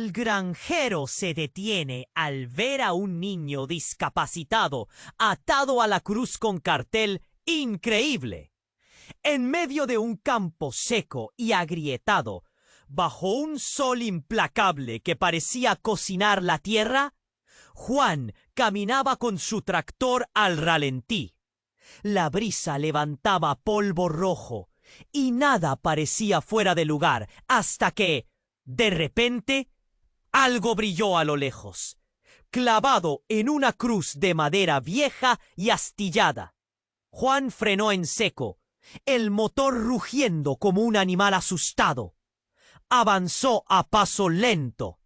El granjero se detiene al ver a un niño discapacitado atado a la cruz con cartel increíble. En medio de un campo seco y agrietado, bajo un sol implacable que parecía cocinar la tierra, Juan caminaba con su tractor al ralentí. La brisa levantaba polvo rojo y nada parecía fuera de lugar hasta que, de repente, algo brilló a lo lejos, clavado en una cruz de madera vieja y astillada. Juan frenó en seco, el motor rugiendo como un animal asustado. Avanzó a paso lento,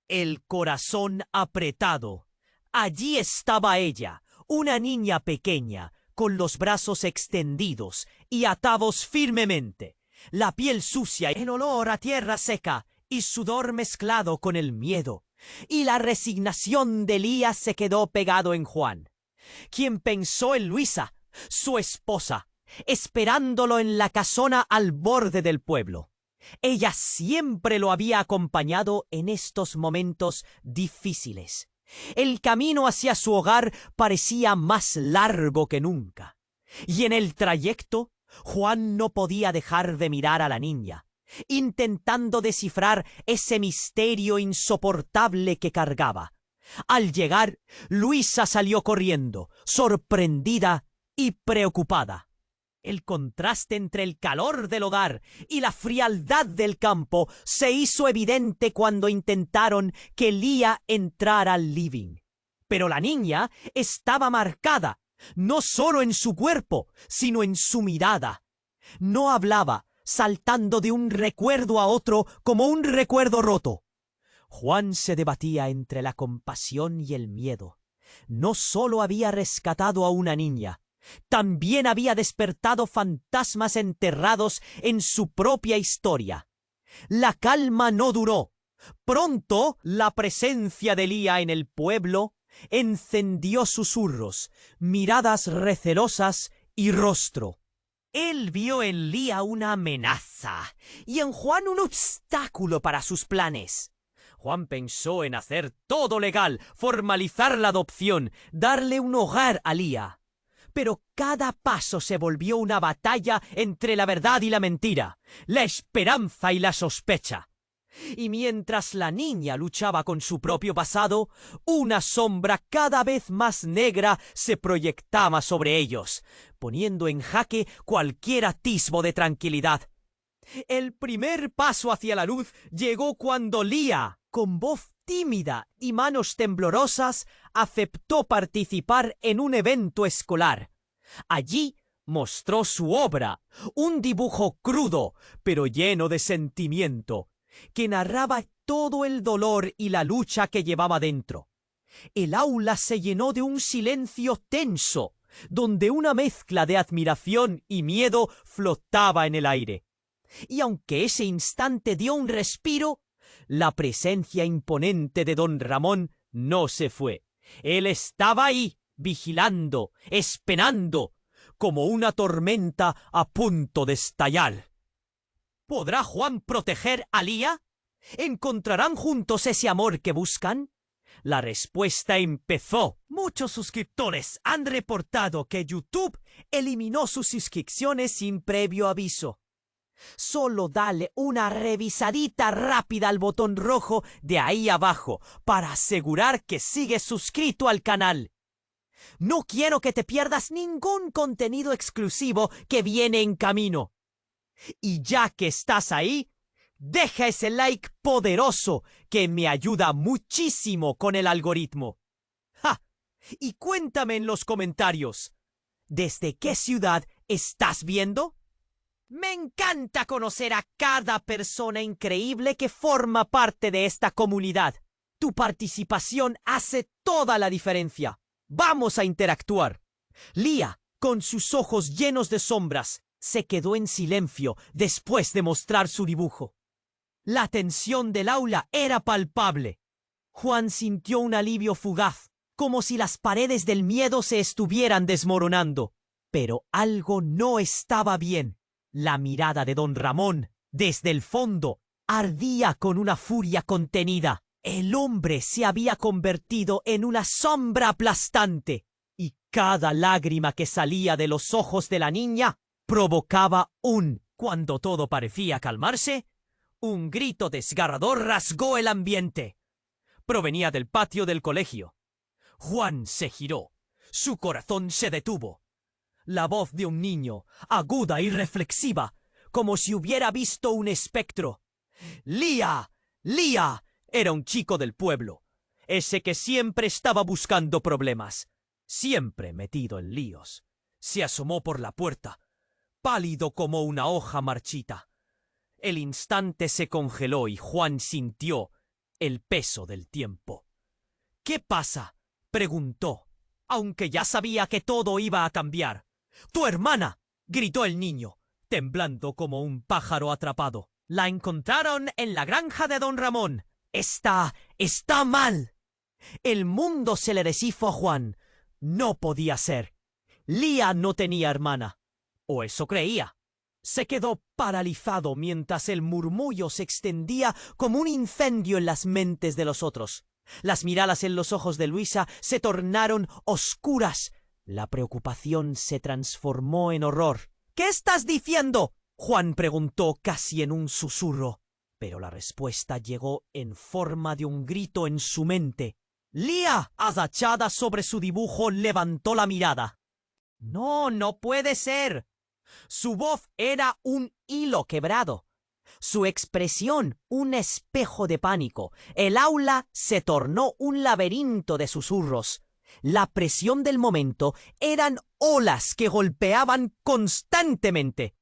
el corazón apretado. Allí estaba ella, una niña pequeña, con los brazos extendidos y atados firmemente, la piel sucia, el olor a tierra seca y sudor mezclado con el miedo. Y la resignación de Lía se quedó pegado en Juan, quien pensó en Luisa, su esposa, esperándolo en la casona al borde del pueblo. Ella siempre lo había acompañado en estos momentos difíciles. El camino hacia su hogar parecía más largo que nunca. Y en el trayecto, Juan no podía dejar de mirar a la niña, intentando descifrar ese misterio insoportable que cargaba. Al llegar, Luisa salió corriendo, sorprendida y preocupada. El contraste entre el calor del hogar y la frialdad del campo se hizo evidente cuando intentaron que Lía entrara al living. Pero la niña estaba marcada, no solo en su cuerpo, sino en su mirada. No hablaba, saltando de un recuerdo a otro como un recuerdo roto. Juan se debatía entre la compasión y el miedo. No solo había rescatado a una niña, también había despertado fantasmas enterrados en su propia historia. La calma no duró. Pronto la presencia de Lía en el pueblo encendió susurros, miradas recelosas y rostro. Él vio en Lía una amenaza y en Juan un obstáculo para sus planes. Juan pensó en hacer todo legal, formalizar la adopción, darle un hogar a Lía. Pero cada paso se volvió una batalla entre la verdad y la mentira, la esperanza y la sospecha. Y mientras la niña luchaba con su propio pasado, una sombra cada vez más negra se proyectaba sobre ellos, poniendo en jaque cualquier atisbo de tranquilidad. El primer paso hacia la luz llegó cuando Lía, con voz tímida y manos temblorosas, aceptó participar en un evento escolar. Allí mostró su obra, un dibujo crudo, pero lleno de sentimiento, que narraba todo el dolor y la lucha que llevaba dentro. El aula se llenó de un silencio tenso, donde una mezcla de admiración y miedo flotaba en el aire. Y aunque ese instante dio un respiro, la presencia imponente de don Ramón no se fue. Él estaba ahí, vigilando, esperando, como una tormenta a punto de estallar. ¿Podrá Juan proteger a Lía? ¿Encontrarán juntos ese amor que buscan? La respuesta empezó. Muchos suscriptores han reportado que YouTube eliminó sus suscripciones sin previo aviso. Solo dale una revisadita rápida al botón rojo de ahí abajo para asegurar que sigues suscrito al canal. No quiero que te pierdas ningún contenido exclusivo que viene en camino. Y ya que estás ahí, deja ese like poderoso que me ayuda muchísimo con el algoritmo. ¡Ja! Y cuéntame en los comentarios, ¿desde qué ciudad estás viendo? Me encanta conocer a cada persona increíble que forma parte de esta comunidad. Tu participación hace toda la diferencia. ¡Vamos a interactuar! Lía, con sus ojos llenos de sombras, se quedó en silencio después de mostrar su dibujo. La tensión del aula era palpable. Juan sintió un alivio fugaz, como si las paredes del miedo se estuvieran desmoronando. Pero algo no estaba bien. La mirada de don Ramón, desde el fondo, ardía con una furia contenida. El hombre se había convertido en una sombra aplastante, y cada lágrima que salía de los ojos de la niña provocaba cuando todo parecía calmarse, un grito desgarrador rasgó el ambiente. Provenía del patio del colegio. Juan se giró. Su corazón se detuvo. La voz de un niño, aguda y reflexiva, como si hubiera visto un espectro. ¡Lía! ¡Lía! Era un chico del pueblo, ese que siempre estaba buscando problemas, siempre metido en líos. Se asomó por la puerta, pálido como una hoja marchita. El instante se congeló y Juan sintió el peso del tiempo. ¿Qué pasa?, preguntó, aunque ya sabía que todo iba a cambiar. ¡Tu hermana!, gritó el niño, temblando como un pájaro atrapado. La encontraron en la granja de don Ramón. Está mal. El mundo se le deshizo a Juan. No podía ser. Lía no tenía hermana. O eso creía. Se quedó paralizado mientras el murmullo se extendía como un incendio en las mentes de los otros. Las miradas en los ojos de Luisa se tornaron oscuras. La preocupación se transformó en horror. ¿Qué estás diciendo?, Juan preguntó casi en un susurro. Pero la respuesta llegó en forma de un grito en su mente. Lía, agachada sobre su dibujo, levantó la mirada. No, no puede ser. Su voz era un hilo quebrado. Su expresión, un espejo de pánico. El aula se tornó un laberinto de susurros. La presión del momento eran olas que golpeaban constantemente.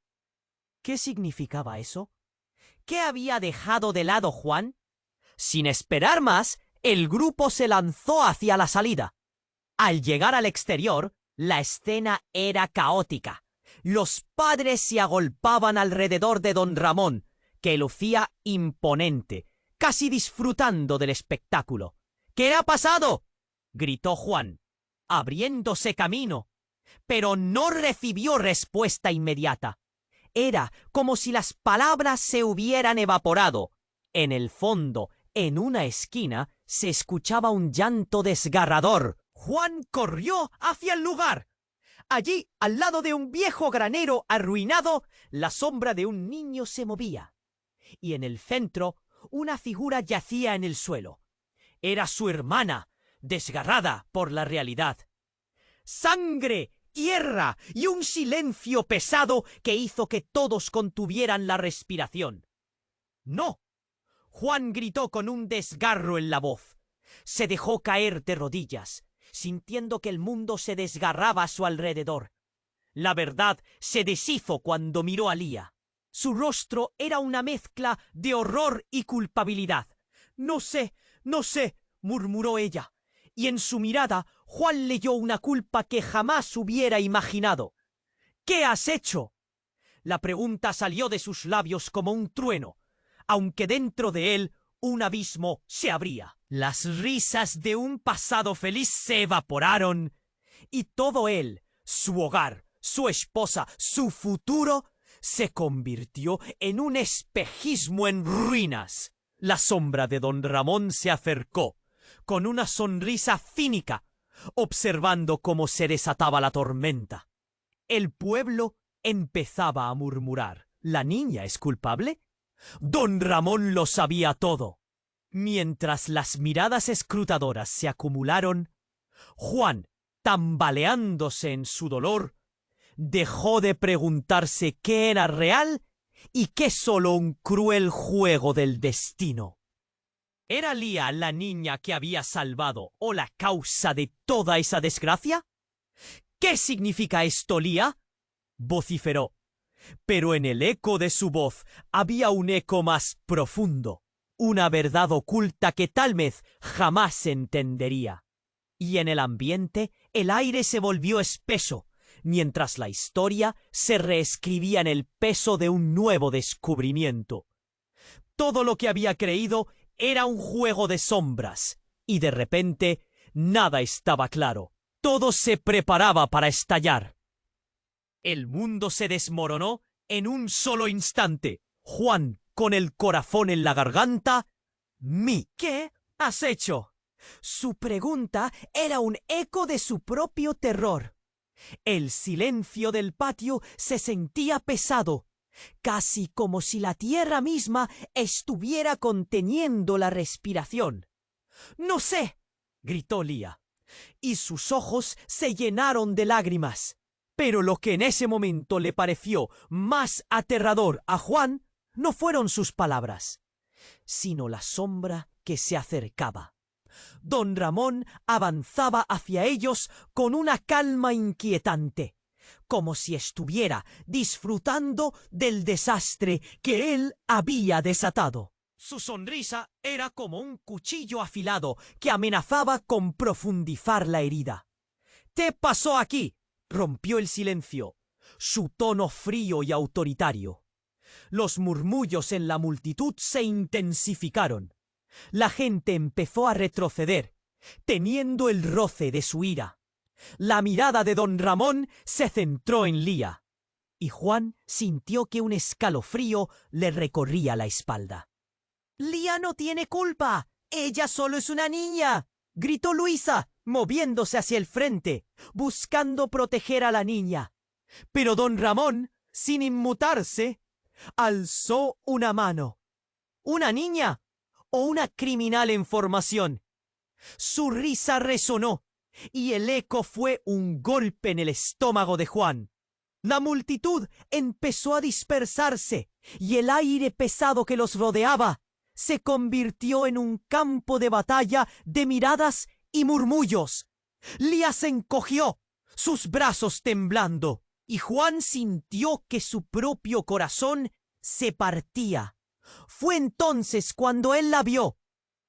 ¿Qué significaba eso? ¿Qué había dejado de lado Juan? Sin esperar más, el grupo se lanzó hacia la salida. Al llegar al exterior, la escena era caótica. Los padres se agolpaban alrededor de don Ramón, que lucía imponente, casi disfrutando del espectáculo. ¿Qué ha pasado?, gritó Juan, abriéndose camino, pero no recibió respuesta inmediata. Era como si las palabras se hubieran evaporado. En el fondo, en una esquina, se escuchaba un llanto desgarrador. Juan corrió hacia el lugar. Allí, al lado de un viejo granero arruinado, la sombra de un niño se movía. Y en el centro, una figura yacía en el suelo. Era su hermana, desgarrada por la realidad. ¡Sangre! Tierra y un silencio pesado que hizo que todos contuvieran la respiración. ¡No! Juan gritó con un desgarro en la voz. Se dejó caer de rodillas, sintiendo que el mundo se desgarraba a su alrededor. La verdad se deshizo cuando miró a Lía. Su rostro era una mezcla de horror y culpabilidad. No sé, murmuró ella, y en su mirada Juan leyó una culpa que jamás hubiera imaginado. ¿Qué has hecho?, la pregunta salió de sus labios como un trueno, aunque dentro de él un abismo se abría. Las risas de un pasado feliz se evaporaron, y todo él, su hogar, su esposa, su futuro, se convirtió en un espejismo en ruinas. La sombra de don Ramón se acercó, con una sonrisa cínica, observando cómo se desataba la tormenta. El pueblo empezaba a murmurar. ¿La niña es culpable? Don Ramón lo sabía todo. Mientras las miradas escrutadoras se acumularon, Juan, tambaleándose en su dolor, dejó de preguntarse qué era real y qué solo un cruel juego del destino. ¿Era Lía la niña que había salvado o la causa de toda esa desgracia? ¿Qué significa esto, Lía?, vociferó. Pero en el eco de su voz había un eco más profundo, una verdad oculta que tal vez jamás se entendería. Y en el ambiente el aire se volvió espeso, mientras la historia se reescribía en el peso de un nuevo descubrimiento. Todo lo que había creído era un juego de sombras, y de repente nada estaba claro. Todo se preparaba para estallar. El mundo se desmoronó en un solo instante. Juan, con el corazón en la garganta, ¿qué has hecho? Su pregunta era un eco de su propio terror. El silencio del patio se sentía pesado, casi como si la tierra misma estuviera conteniendo la respiración. «¡No sé!», gritó Lia, y sus ojos se llenaron de lágrimas. Pero lo que en ese momento le pareció más aterrador a Juan no fueron sus palabras, sino la sombra que se acercaba. Don Ramón avanzaba hacia ellos con una calma inquietante, como si estuviera disfrutando del desastre que él había desatado. Su sonrisa era como un cuchillo afilado que amenazaba con profundizar la herida. «¿Qué pasó aquí?», rompió el silencio, su tono frío y autoritario. Los murmullos en la multitud se intensificaron. La gente empezó a retroceder, temiendo el roce de su ira. La mirada de don Ramón se centró en Lia, y Juan sintió que un escalofrío le recorría la espalda. «Lia no tiene culpa. Ella solo es una niña», gritó Luisa, moviéndose hacia el frente, buscando proteger a la niña. Pero don Ramón, sin inmutarse, alzó una mano. «¿Una niña o una criminal en formación?». Su risa resonó, y el eco fue un golpe en el estómago de Juan. La multitud empezó a dispersarse, y el aire pesado que los rodeaba se convirtió en un campo de batalla de miradas y murmullos. Lia se encogió, sus brazos temblando, y Juan sintió que su propio corazón se partía. Fue entonces cuando él la vio,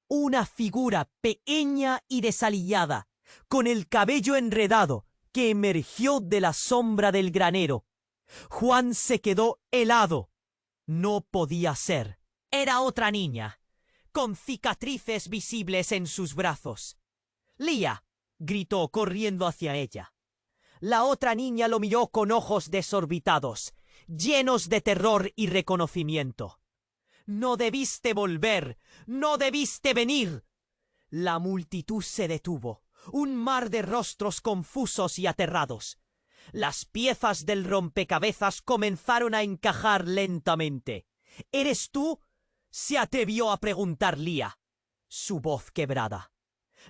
una figura pequeña y desaliñada, con el cabello enredado, que emergió de la sombra del granero. Juan se quedó helado. No podía ser. Era otra niña, con cicatrices visibles en sus brazos. «Lia», gritó corriendo hacia ella. La otra niña lo miró con ojos desorbitados, llenos de terror y reconocimiento. «No debiste volver, no debiste venir». La multitud se detuvo, un mar de rostros confusos y aterrados. Las piezas del rompecabezas comenzaron a encajar lentamente. «¿Eres tú?», se atrevió a preguntar Lia, su voz quebrada.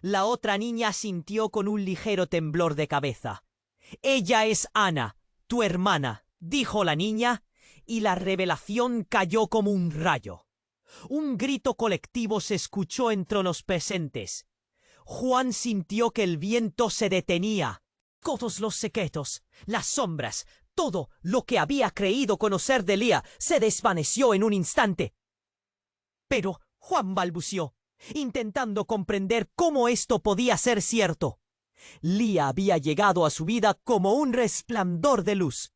La otra niña asintió con un ligero temblor de cabeza. «Ella es Ana, tu hermana», dijo la niña, y la revelación cayó como un rayo. Un grito colectivo se escuchó entre los presentes. Juan sintió que el viento se detenía. Todos los secretos, las sombras, todo lo que había creído conocer de Lia se desvaneció en un instante. «Pero», Juan balbuceó, intentando comprender cómo esto podía ser cierto. Lia había llegado a su vida como un resplandor de luz.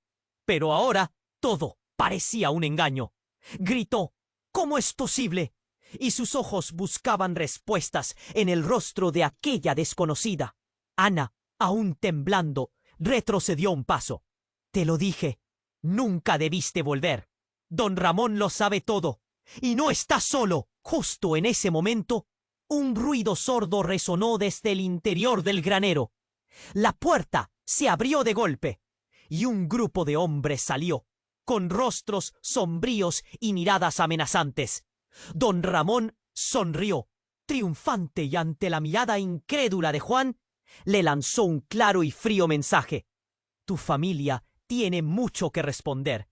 Pero ahora todo parecía un engaño. Gritó: «¿Cómo es posible?», y sus ojos buscaban respuestas en el rostro de aquella desconocida. Ana, aún temblando, retrocedió un paso. «Te lo dije, nunca debiste volver. Don Ramón lo sabe todo, y no está solo». Justo en ese momento, un ruido sordo resonó desde el interior del granero. La puerta se abrió de golpe, y un grupo de hombres salió, con rostros sombríos y miradas amenazantes. Don Ramón sonrió, triunfante, y ante la mirada incrédula de Juan, le lanzó un claro y frío mensaje. «Tu familia tiene mucho que responder,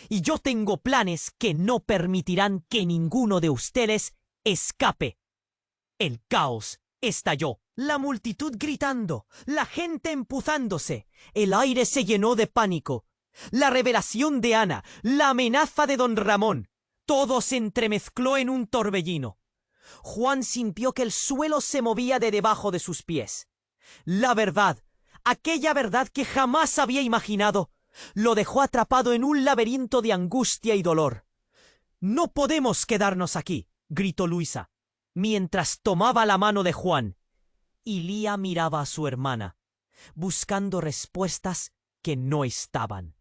y yo tengo planes que no permitirán que ninguno de ustedes escape». El caos estalló, la multitud gritando, la gente empujándose, el aire se llenó de pánico. La revelación de Ana, la amenaza de don Ramón, todo se entremezcló en un torbellino. Juan sintió que el suelo se movía de debajo de sus pies. La verdad, aquella verdad que jamás había imaginado, lo dejó atrapado en un laberinto de angustia y dolor. «No podemos quedarnos aquí», gritó Luisa, mientras tomaba la mano de Juan, y Lia miraba a su hermana, buscando respuestas que no estaban.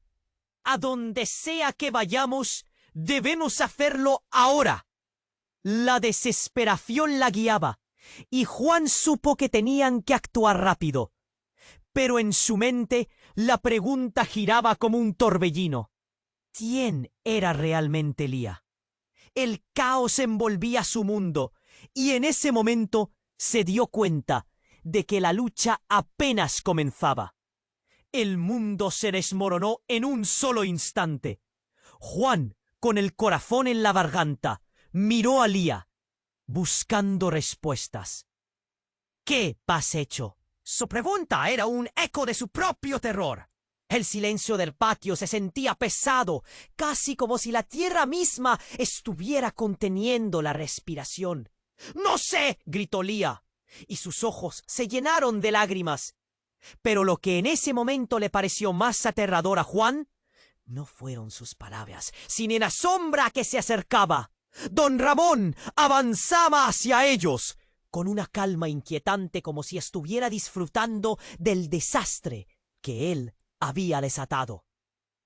«A donde sea que vayamos, debemos hacerlo ahora». La desesperación la guiaba, y Juan supo que tenían que actuar rápido. Pero en su mente la pregunta giraba como un torbellino. ¿Quién era realmente Lía? El caos envolvía su mundo, y en ese momento se dio cuenta de que la lucha apenas comenzaba. El mundo se desmoronó en un solo instante. Juan, con el corazón en la garganta, miró a Lía, buscando respuestas. ¿Qué has hecho? Su pregunta era un eco de su propio terror. El silencio del patio se sentía pesado, casi como si la tierra misma estuviera conteniendo la respiración. ¡No sé!, gritó Lía, y sus ojos se llenaron de lágrimas. Pero lo que en ese momento le pareció más aterrador a Juan no fueron sus palabras, sino la sombra que se acercaba. Don Ramón avanzaba hacia ellos, con una calma inquietante, como si estuviera disfrutando del desastre que él había desatado.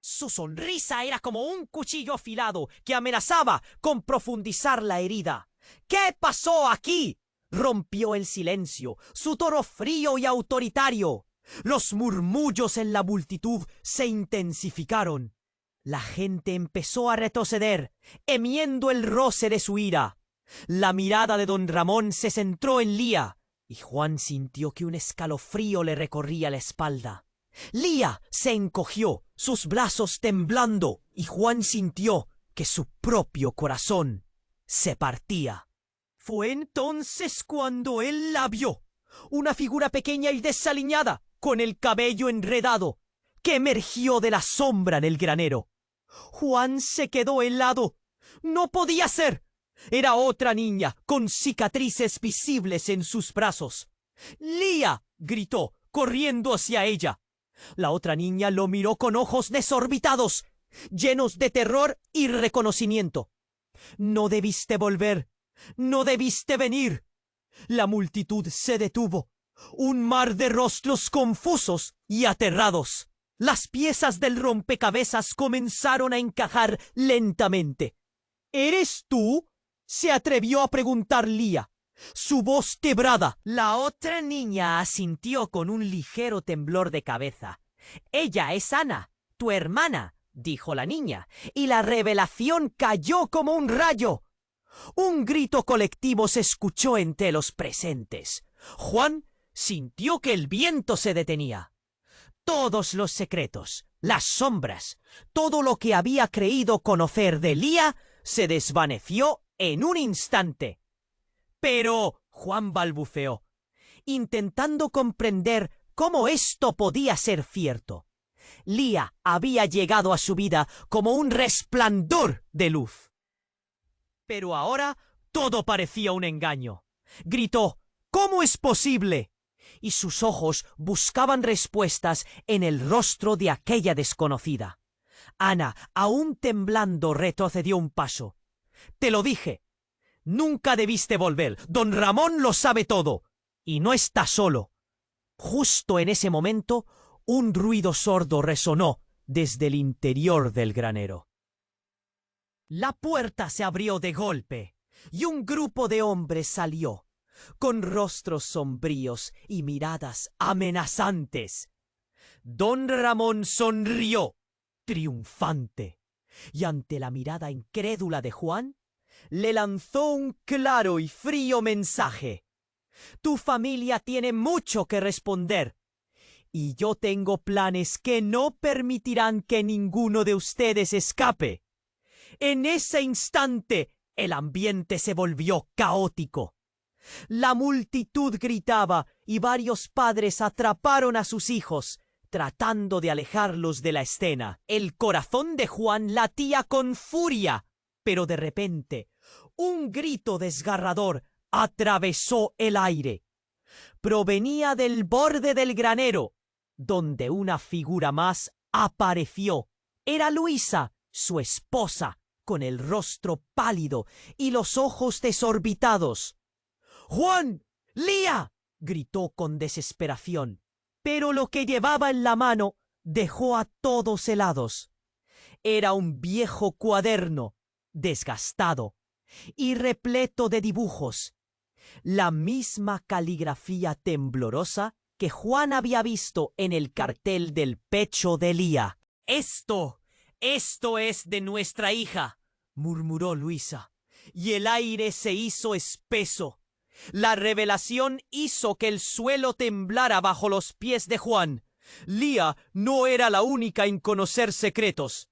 Su sonrisa era como un cuchillo afilado que amenazaba con profundizar la herida. ¿Qué pasó aquí?, rompió el silencio, su tono frío y autoritario. Los murmullos en la multitud se intensificaron. La gente empezó a retroceder, emiendo el roce de su ira. La mirada de don Ramón se centró en Lía, y Juan sintió que un escalofrío le recorría la espalda. Lía se encogió, sus brazos temblando, y Juan sintió que su propio corazón se partía. Fue entonces cuando él la vio, una figura pequeña y desaliñada, con el cabello enredado, que emergió de la sombra en el granero. Juan se quedó helado. No podía ser. Era otra niña, con cicatrices visibles en sus brazos. «¡Lía!», gritó, corriendo hacia ella. La otra niña lo miró con ojos desorbitados, llenos de terror y reconocimiento. «No debiste volver. No debiste venir». La multitud se detuvo. Un mar de rostros confusos y aterrados. Las piezas del rompecabezas comenzaron a encajar lentamente. «¿Eres tú?», se atrevió a preguntar Lía, su voz quebrada. La otra niña asintió con un ligero temblor de cabeza. «Ella es Ana, tu hermana», dijo la niña, y la revelación cayó como un rayo. Un grito colectivo se escuchó entre los presentes. Juan sintió que el viento se detenía. Todos los secretos, las sombras, todo lo que había creído conocer de Lía se desvaneció en un instante. «Pero», Juan balbuceó, intentando comprender cómo esto podía ser cierto. Lía había llegado a su vida como un resplandor de luz. Pero ahora todo parecía un engaño. Gritó: «¿Cómo es posible?», y sus ojos buscaban respuestas en el rostro de aquella desconocida. Ana, aún temblando, retrocedió un paso. «Te lo dije. Nunca debiste volver. Don Ramón lo sabe todo. Y no está solo». Justo en ese momento, un ruido sordo resonó desde el interior del granero. La puerta se abrió de golpe, y un grupo de hombres salió, con rostros sombríos y miradas amenazantes. Don Ramón sonrió, triunfante, y ante la mirada incrédula de Juan, le lanzó un claro y frío mensaje. «Tu familia tiene mucho que responder, y yo tengo planes que no permitirán que ninguno de ustedes escape». En ese instante, el ambiente se volvió caótico. La multitud gritaba y varios padres atraparon a sus hijos, tratando de alejarlos de la escena. El corazón de Juan latía con furia, pero de repente, un grito desgarrador atravesó el aire. Provenía del borde del granero, donde una figura más apareció. Era Luisa, su esposa, con el rostro pálido y los ojos desorbitados. «¡Juan! ¡Lía!», gritó con desesperación, pero lo que llevaba en la mano dejó a todos helados. Era un viejo cuaderno, desgastado y repleto de dibujos. La misma caligrafía temblorosa que Juan había visto en el cartel del pecho de Lía. Esto es de nuestra hija, murmuró Luisa, y el aire se hizo espeso. La revelación hizo que el suelo temblara bajo los pies de Juan. Lía no era la única en conocer secretos.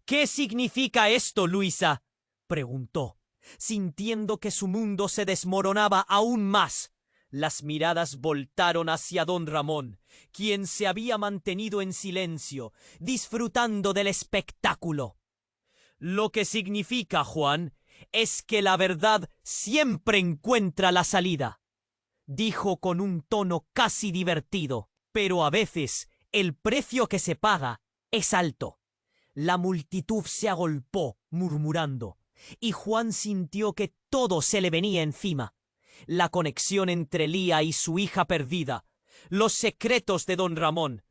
¿Qué significa esto, Luisa?, preguntó, sintiendo que su mundo se desmoronaba aún más. Las miradas voltaron hacia don Ramón, quien se había mantenido en silencio, disfrutando del espectáculo. Lo que significa, Juan, es que la verdad siempre encuentra la salida, dijo con un tono casi divertido, pero a veces el precio que se paga es alto. La multitud se agolpó, murmurando, y Juan sintió que todo se le venía encima. La conexión entre Lía y su hija perdida, los secretos de don Ramón,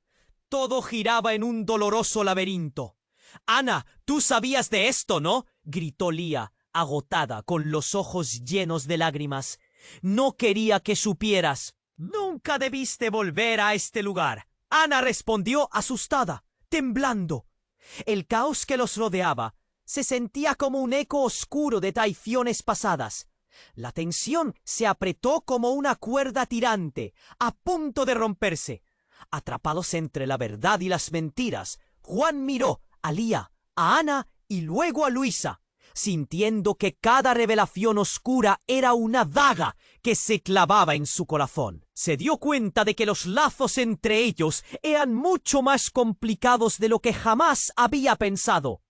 todo giraba en un doloroso laberinto. «Ana, tú sabías de esto, ¿no?», gritó Lía, agotada, con los ojos llenos de lágrimas. «No quería que supieras. Nunca debiste volver a este lugar», Ana respondió asustada, temblando. El caos que los rodeaba se sentía como un eco oscuro de traiciones pasadas. La tensión se apretó como una cuerda tirante, a punto de romperse. Atrapados entre la verdad y las mentiras, Juan miró a Lía, a Ana y luego a Luisa, sintiendo que cada revelación oscura era una daga que se clavaba en su corazón. Se dio cuenta de que los lazos entre ellos eran mucho más complicados de lo que jamás había pensado.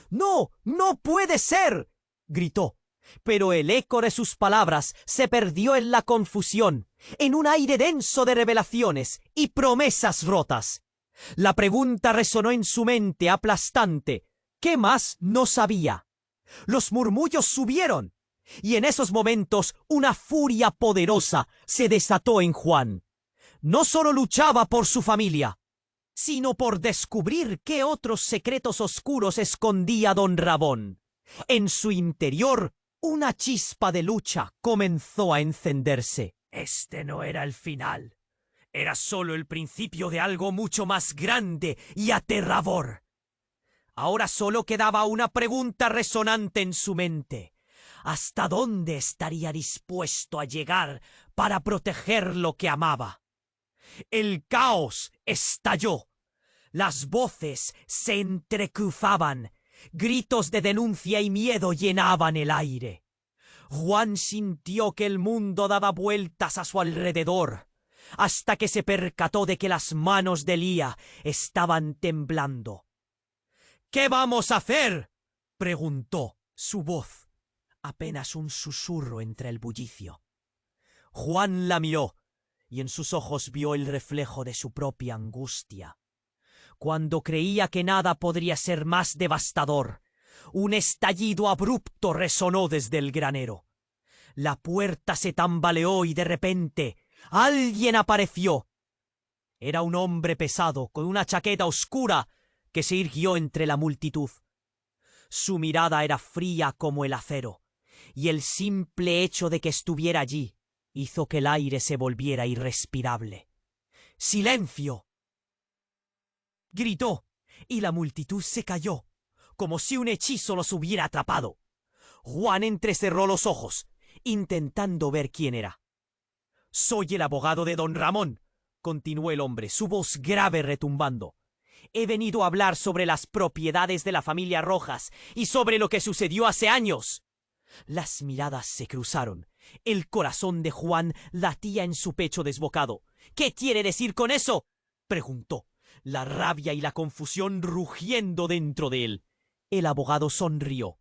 «¡No, no puede ser!», gritó. Pero el eco de sus palabras se perdió en la confusión, en un aire denso de revelaciones y promesas rotas. La pregunta resonó en su mente aplastante. ¿Qué más no sabía? Los murmullos subieron, y en esos momentos una furia poderosa se desató en Juan. No solo luchaba por su familia, sino por descubrir qué otros secretos oscuros escondía don Ramón. En su interior, una chispa de lucha comenzó a encenderse. Este no era el final. Era solo el principio de algo mucho más grande y aterrador. Ahora solo quedaba una pregunta resonante en su mente. ¿Hasta dónde estaría dispuesto a llegar para proteger lo que amaba? El caos estalló. Las voces se entrecruzaban. Gritos de denuncia y miedo llenaban el aire. Juan sintió que el mundo daba vueltas a su alrededor, hasta que se percató de que las manos de Lía estaban temblando. «¿Qué vamos a hacer?», preguntó, su voz apenas un susurro entre el bullicio. Juan la miró, y en sus ojos vio el reflejo de su propia angustia. Cuando creía que nada podría ser más devastador, un estallido abrupto resonó desde el granero. La puerta se tambaleó y de repente alguien apareció. Era un hombre pesado con una chaqueta oscura que se irguió entre la multitud. Su mirada era fría como el acero, y el simple hecho de que estuviera allí hizo que el aire se volviera irrespirable. «¡Silencio!», gritó, y la multitud se calló, como si un hechizo los hubiera atrapado. Juan entrecerró los ojos, intentando ver quién era. «Soy el abogado de don Ramón», continuó el hombre, su voz grave retumbando. «He venido a hablar sobre las propiedades de la familia Rojas y sobre lo que sucedió hace años». Las miradas se cruzaron. El corazón de Juan latía en su pecho desbocado. «¿Qué quiere decir con eso?», preguntó, la rabia y la confusión rugiendo dentro de él. El abogado sonrió,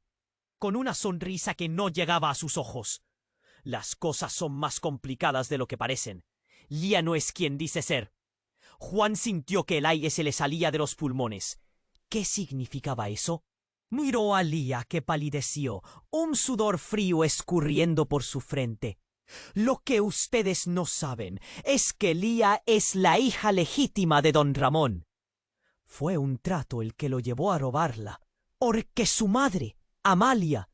con una sonrisa que no llegaba a sus ojos. «Las cosas son más complicadas de lo que parecen. Lía no es quien dice ser». Juan sintió que el aire se le salía de los pulmones. ¿Qué significaba eso? Miró a Lía, que palideció, un sudor frío escurriendo por su frente. «Lo que ustedes no saben es que Lía es la hija legítima de don Ramón. Fue un trato el que lo llevó a robarla, porque su madre, Amalia,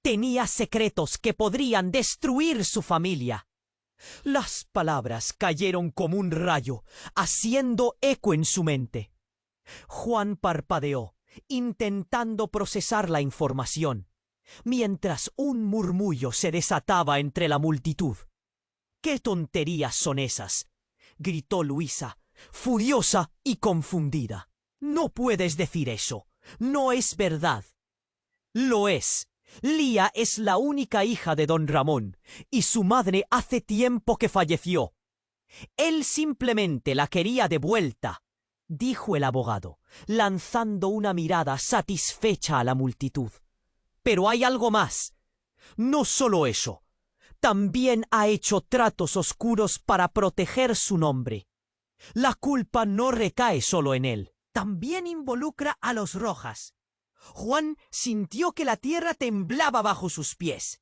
Tenía secretos que podrían destruir su familia. Las palabras cayeron como un rayo, haciendo eco en su mente. Juan parpadeó, intentando procesar la información, mientras un murmullo se desataba entre la multitud. —¿Qué tonterías son esas? —gritó Luisa, furiosa y confundida. —No puedes decir eso. No es verdad. —Lo es. Lía es la única hija de don Ramón, y su madre hace tiempo que falleció. Él simplemente la quería de vuelta —dijo el abogado, lanzando una mirada satisfecha a la multitud. —Pero hay algo más. No solo eso. También ha hecho tratos oscuros para proteger su nombre. La culpa no recae solo en él. También involucra a los Rojas. Juan sintió que la tierra temblaba bajo sus pies.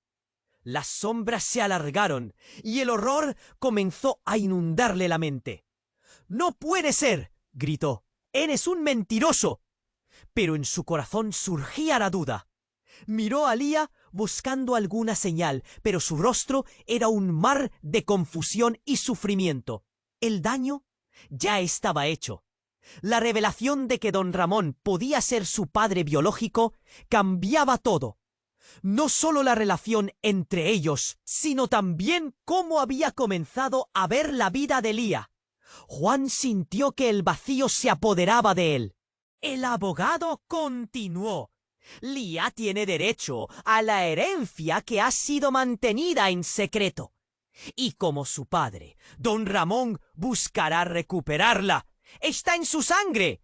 Las sombras se alargaron y el horror comenzó a inundarle la mente. —¡No puede ser! —gritó. —¡Eres un mentiroso! Pero en su corazón surgía la duda. Miró a Lía buscando alguna señal, pero su rostro era un mar de confusión y sufrimiento. El daño ya estaba hecho. La revelación de que don Ramón podía ser su padre biológico cambiaba todo. No solo la relación entre ellos, sino también cómo había comenzado a ver la vida de Lía. Juan sintió que el vacío se apoderaba de él. El abogado continuó. Lía tiene derecho a la herencia que ha sido mantenida en secreto. Y como su padre, don Ramón buscará recuperarla. ¡Está en su sangre!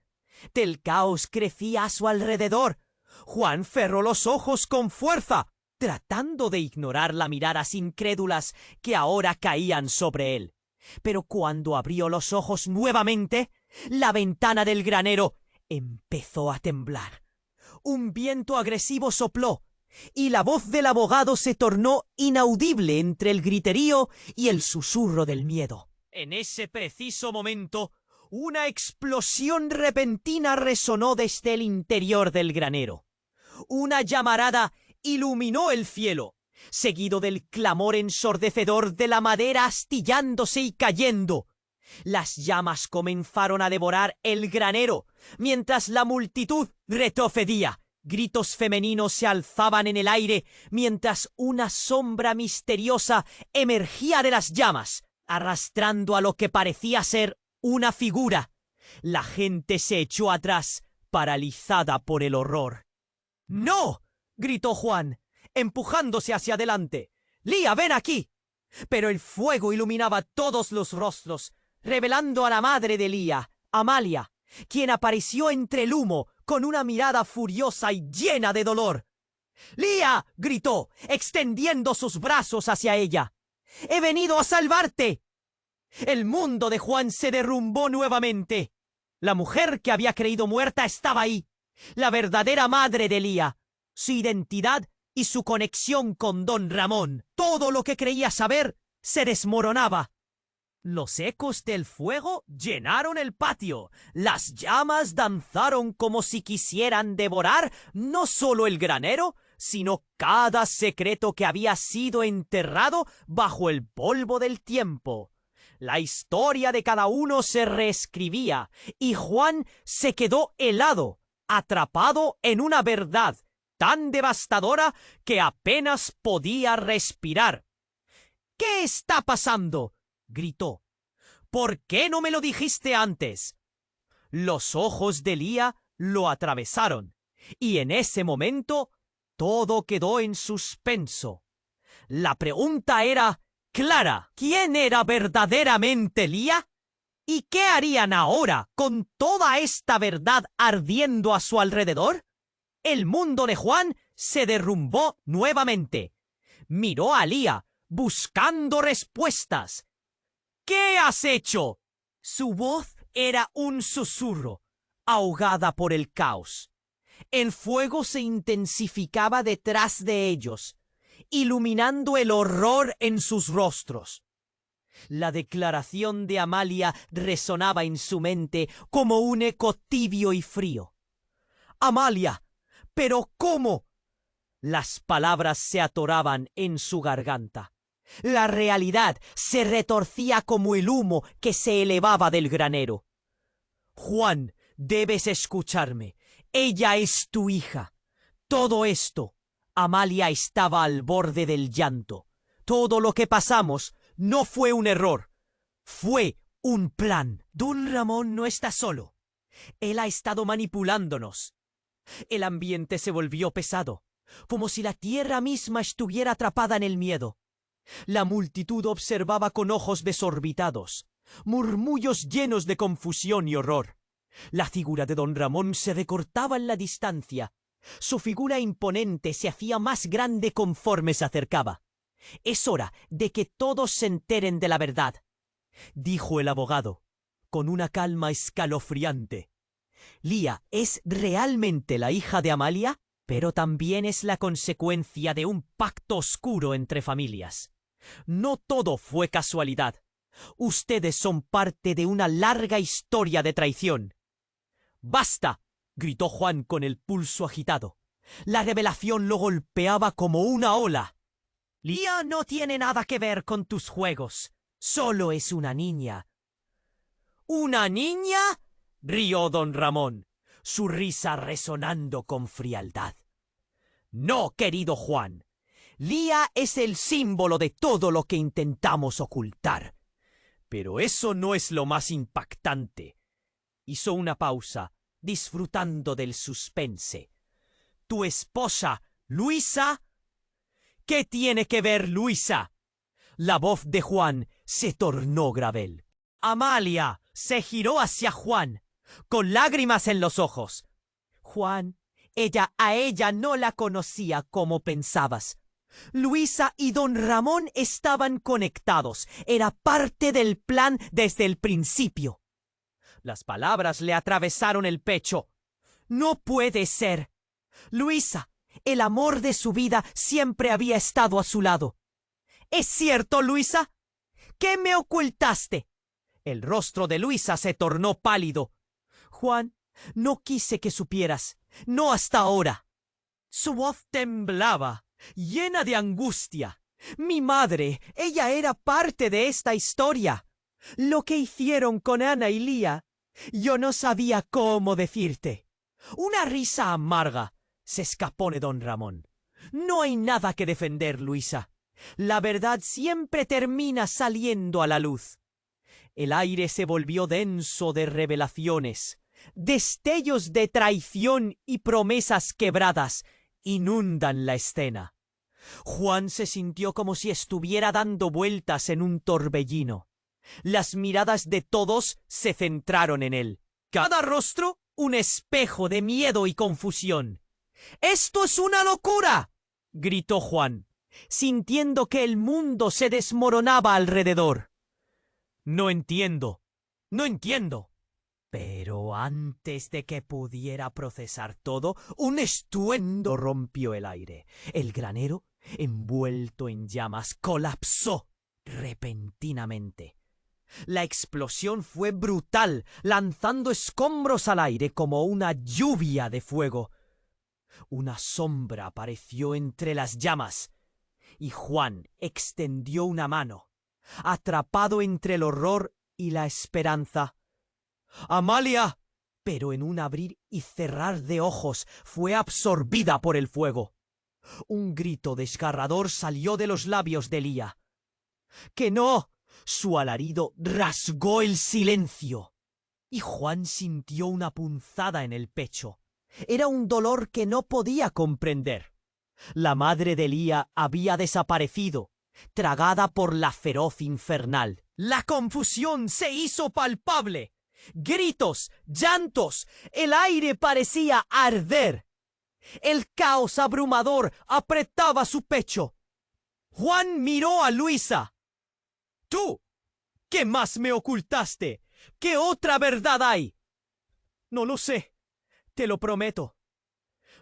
Del caos crecía a su alrededor. Juan cerró los ojos con fuerza, tratando de ignorar las miradas incrédulas que ahora caían sobre él. Pero cuando abrió los ojos nuevamente, la ventana del granero empezó a temblar. Un viento agresivo sopló, y la voz del abogado se tornó inaudible entre el griterío y el susurro del miedo. En ese preciso momento, una explosión repentina resonó desde el interior del granero. Una llamarada iluminó el cielo, seguido del clamor ensordecedor de la madera astillándose y cayendo. Las llamas comenzaron a devorar el granero, mientras la multitud retrocedía. Gritos femeninos se alzaban en el aire, mientras una sombra misteriosa emergía de las llamas, arrastrando a lo que parecía ser una figura. La gente se echó atrás, paralizada por el horror. —¡No! —gritó Juan, empujándose hacia adelante. —Lía, ven aquí. Pero el fuego iluminaba todos los rostros, revelando a la madre de Lía, Amalia, quien apareció entre el humo con una mirada furiosa y llena de dolor. —¡Lía! —gritó, extendiendo sus brazos hacia ella. —¡He venido a salvarte! El mundo de Juan se derrumbó nuevamente. La mujer que había creído muerta estaba ahí, la verdadera madre de Lía, su identidad y su conexión con don Ramón. Todo lo que creía saber se desmoronaba. Los ecos del fuego llenaron el patio. Las llamas danzaron como si quisieran devorar no solo el granero, sino cada secreto que había sido enterrado bajo el polvo del tiempo. La historia de cada uno se reescribía, y Juan se quedó helado, atrapado en una verdad tan devastadora que apenas podía respirar. —¿Qué está pasando? —gritó. —¿Por qué no me lo dijiste antes? Los ojos de Lía lo atravesaron, y en ese momento todo quedó en suspenso. La pregunta era clara. ¿Quién era verdaderamente Lía? ¿Y qué harían ahora con toda esta verdad ardiendo a su alrededor? El mundo de Juan se derrumbó nuevamente. Miró a Lía, buscando respuestas. —¿Qué has hecho? Su voz era un susurro, ahogada por el caos. El fuego se intensificaba detrás de ellos, iluminando el horror en sus rostros. La declaración de Amalia resonaba en su mente como un eco tibio y frío. —Amalia, ¿pero cómo? Las palabras se atoraban en su garganta. La realidad se retorcía como el humo que se elevaba del granero. Juan, debes escucharme. Ella es tu hija. Todo esto. Amalia estaba al borde del llanto. Todo lo que pasamos no fue un error. Fue un plan. Don Ramón no está solo. Él ha estado manipulándonos. El ambiente se volvió pesado, como si la tierra misma estuviera atrapada en el miedo. La multitud observaba con ojos desorbitados, murmullos llenos de confusión y horror. La figura de don Ramón se recortaba en la distancia. Su figura imponente se hacía más grande conforme se acercaba. «Es hora de que todos se enteren de la verdad», dijo el abogado, con una calma escalofriante. «Lía es realmente la hija de Amalia, pero también es la consecuencia de un pacto oscuro entre familias. No todo fue casualidad. Ustedes son parte de una larga historia de traición». «¡Basta!», gritó Juan con el pulso agitado. La revelación lo golpeaba como una ola. «Lía no tiene nada que ver con tus juegos. Solo es una niña». «¿Una niña?», rió don Ramón, su risa resonando con frialdad. «No, querido Juan. Lía es el símbolo de todo lo que intentamos ocultar. Pero eso no es lo más impactante». Hizo una pausa, disfrutando del suspense. «¿Tu esposa, Luisa?» «¿Qué tiene que ver Luisa?». La voz de Juan se tornó gravel. Amalia se giró hacia Juan, con lágrimas en los ojos. «Juan, a ella no la conocía como pensabas. Luisa y don Ramón estaban conectados. Era parte del plan desde el principio». Las palabras le atravesaron el pecho. «No puede ser. Luisa, el amor de su vida, siempre había estado a su lado». «¿Es cierto, Luisa? ¿Qué me ocultaste?». El rostro de Luisa se tornó pálido. «Juan, no quise que supieras. No hasta ahora». Su voz temblaba, llena de angustia. «Mi madre, ella era parte de esta historia. Lo que hicieron con Ana y Lía, yo no sabía cómo decirte». Una risa amarga se escapó de don Ramón. «No hay nada que defender, Luisa. La verdad siempre termina saliendo a la luz». El aire se volvió denso de revelaciones. Destellos de traición y promesas quebradas inundan la escena. Juan se sintió como si estuviera dando vueltas en un torbellino. Las miradas de todos se centraron en él. Cada rostro un espejo de miedo y confusión. «¡Esto es una locura!», gritó Juan, sintiendo que el mundo se desmoronaba alrededor. «No entiendo. Pero antes de que pudiera procesar todo, un estruendo rompió el aire. El granero, envuelto en llamas, colapsó repentinamente. La explosión fue brutal, lanzando escombros al aire como una lluvia de fuego. Una sombra apareció entre las llamas, y Juan extendió una mano, atrapado entre el horror y la esperanza. «¡Amalia!». Pero en un abrir y cerrar de ojos fue absorbida por el fuego. Un grito desgarrador salió de los labios de Lía. «¡Que no!». Su alarido rasgó el silencio. Y Juan sintió una punzada en el pecho. Era un dolor que no podía comprender. La madre de Lía había desaparecido, tragada por la feroz infernal. La confusión se hizo palpable. Gritos, llantos, el aire parecía arder. El caos abrumador apretaba su pecho. Juan miró a Luisa. «¿Tú? ¿Qué más me ocultaste? ¿Qué otra verdad hay?». «No lo sé, te lo prometo».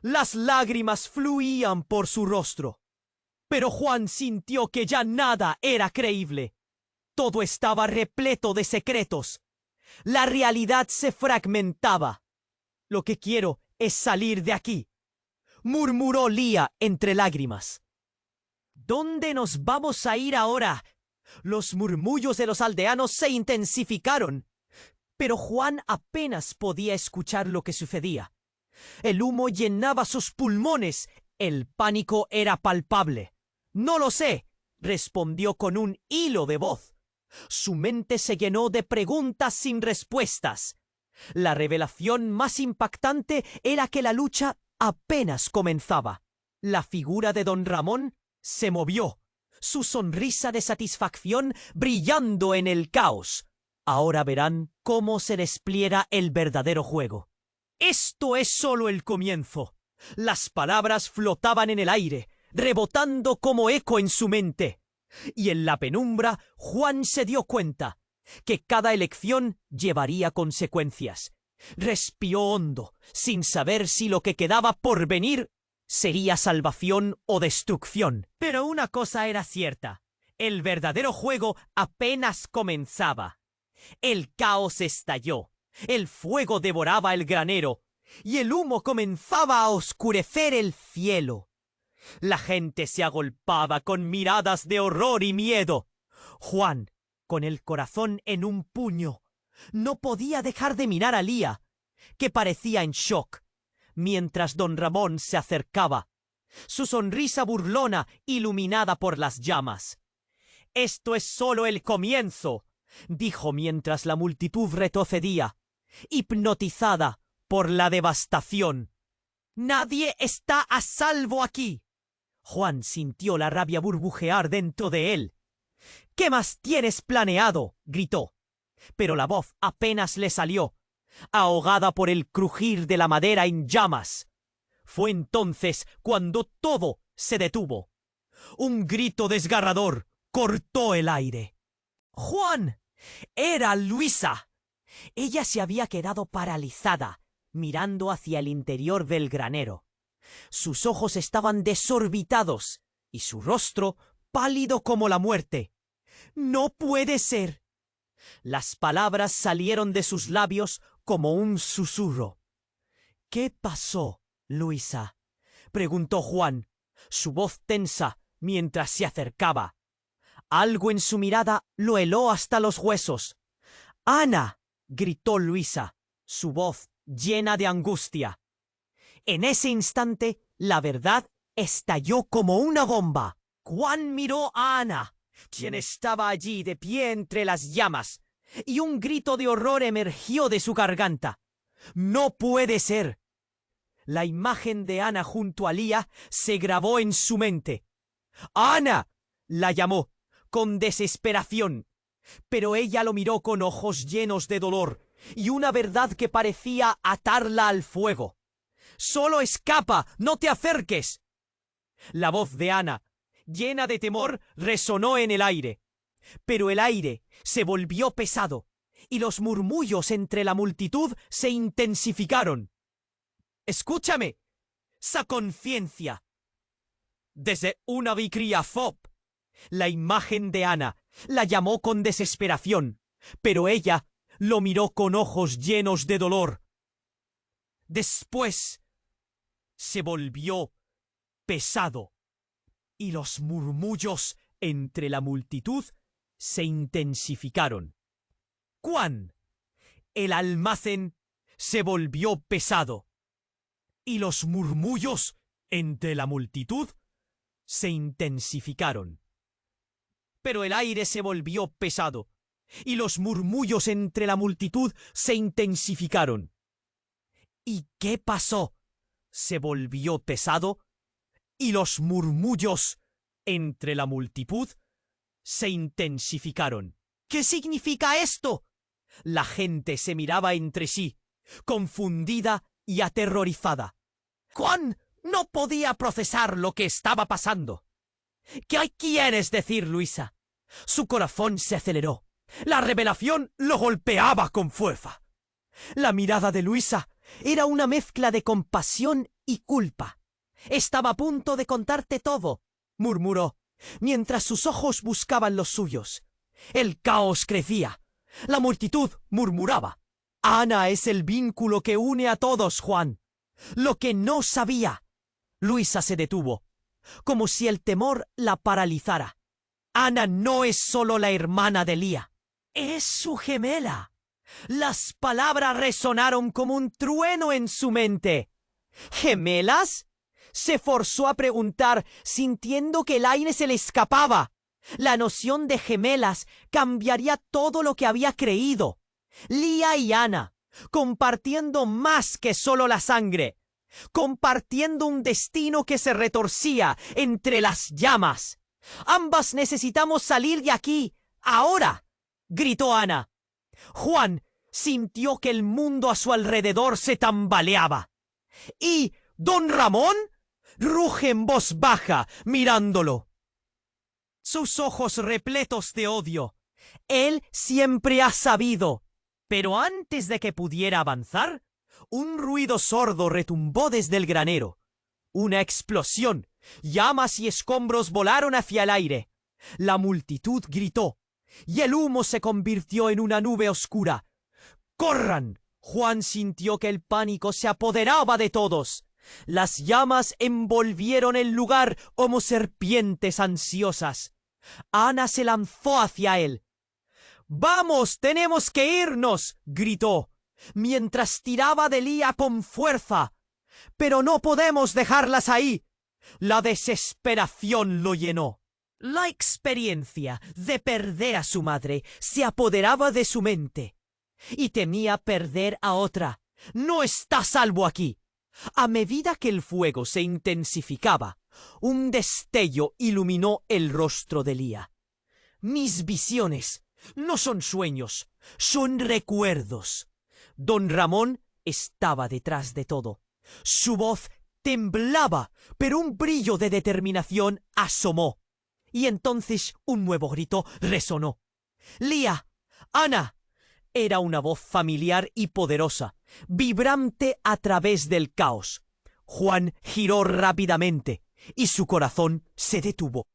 Las lágrimas fluían por su rostro. Pero Juan sintió que ya nada era creíble. Todo estaba repleto de secretos. La realidad se fragmentaba. «Lo que quiero es salir de aquí». murmuró Lía entre lágrimas. ¿Dónde nos vamos a ir ahora? Los murmullos de los aldeanos se intensificaron, pero Juan apenas podía escuchar lo que sucedía. El humo llenaba sus pulmones. El pánico era palpable. «No lo sé», respondió con un hilo de voz. Su mente se llenó de preguntas sin respuestas. La revelación más impactante era que la lucha apenas comenzaba. La figura de don Ramón se movió, su sonrisa de satisfacción brillando en el caos. Ahora verán cómo se despliega el verdadero juego. Esto es solo el comienzo. Las palabras flotaban en el aire, rebotando como eco en su mente. Y en la penumbra, Juan se dio cuenta que cada elección llevaría consecuencias. Respiró hondo, sin saber si lo que quedaba por venir sería salvación o destrucción. Pero una cosa era cierta: el verdadero juego apenas comenzaba. El caos estalló, el fuego devoraba el granero, y el humo comenzaba a oscurecer el cielo. La gente se agolpaba con miradas de horror y miedo. Juan, con el corazón en un puño, no podía dejar de mirar a Lía, que parecía en shock, mientras don Ramón se acercaba, su sonrisa burlona iluminada por las llamas. «Esto es solo el comienzo», dijo mientras la multitud retrocedía, hipnotizada por la devastación. «Nadie está a salvo aquí». Juan sintió la rabia burbujear dentro de él. «¿Qué más tienes planeado?», gritó. Pero la voz apenas le salió, ahogada por el crujir de la madera en llamas. Fue entonces cuando todo se detuvo. Un grito desgarrador cortó el aire. ¡Juan! Era Luisa. Ella se había quedado paralizada, mirando hacia el interior del granero. Sus ojos estaban desorbitados y su rostro pálido como la muerte. «¡No puede ser!». Las palabras salieron de sus labios como un susurro. «¿Qué pasó, Luisa?», preguntó Juan, su voz tensa mientras se acercaba. Algo en su mirada lo heló hasta los huesos. «¡Ana!», gritó Luisa, su voz llena de angustia. En ese instante, la verdad estalló como una bomba. Juan miró a Ana, quien estaba allí de pie entre las llamas, y un grito de horror emergió de su garganta. «¡No puede ser!». La imagen de Ana junto a Lía se grabó en su mente. «¡Ana!», la llamó, con desesperación, pero ella lo miró con ojos llenos de dolor y una verdad que parecía atarla al fuego. «¡Solo escapa! ¡No te acerques!». La voz de Ana, llena de temor, resonó en el aire. Pero el aire se volvió pesado y los murmullos entre la multitud se intensificaron. «¡Escúchame! ¡Sa conciencia!». Desde una vicriafop, la imagen de Ana la llamó con desesperación, pero ella lo miró con ojos llenos de dolor. Después se volvió pesado y los murmullos entre la multitud se intensificaron. «¡Juan!». El almacén se volvió pesado y los murmullos entre la multitud se intensificaron. Pero el aire se volvió pesado y los murmullos entre la multitud se intensificaron. ¿Y qué pasó? Se volvió pesado y los murmullos entre la multitud se intensificaron. ¿Qué significa esto? La gente se miraba entre sí, confundida y aterrorizada. Juan no podía procesar lo que estaba pasando. ¿Qué quieres decir, Luisa? Su corazón se aceleró. La revelación lo golpeaba con fuerza. La mirada de Luisa era una mezcla de compasión y culpa. «Estaba a punto de contarte todo», murmuró, mientras sus ojos buscaban los suyos. El caos crecía. La multitud murmuraba. «Ana es el vínculo que une a todos, Juan». Lo que no sabía Luisa se detuvo, como si el temor la paralizara. Ana no es solo la hermana de Lía, es su gemela. Las palabras resonaron como un trueno en su mente. ¿Gemelas? Se forzó a preguntar, sintiendo que el aire se le escapaba. La noción de gemelas cambiaría todo lo que había creído. Lía y Ana, compartiendo más que solo la sangre, compartiendo un destino que se retorcía entre las llamas. Ambas necesitamos salir de aquí, ahora, gritó Ana. Juan sintió que el mundo a su alrededor se tambaleaba. ¿Y don Ramón? Ruge en voz baja, mirándolo. Sus ojos repletos de odio. Él siempre ha sabido. Pero antes de que pudiera avanzar, un ruido sordo retumbó desde el granero. Una explosión. Llamas y escombros volaron hacia el aire. La multitud gritó, y el humo se convirtió en una nube oscura. ¡Corran! Juan sintió que el pánico se apoderaba de todos. Las llamas envolvieron el lugar como serpientes ansiosas. Ana se lanzó hacia él. ¡Vamos, tenemos que irnos!, gritó, mientras tiraba de Lía con fuerza. ¡Pero no podemos dejarlas ahí! La desesperación lo llenó. La experiencia de perder a su madre se apoderaba de su mente. Y temía perder a otra. No está a salvo aquí. A medida que el fuego se intensificaba, un destello iluminó el rostro de Lía. Mis visiones no son sueños, son recuerdos. Don Ramón estaba detrás de todo. Su voz temblaba, pero un brillo de determinación asomó. Y entonces un nuevo grito resonó. ¡Lía! ¡Ana! Era una voz familiar y poderosa, vibrante a través del caos. Juan giró rápidamente y su corazón se detuvo.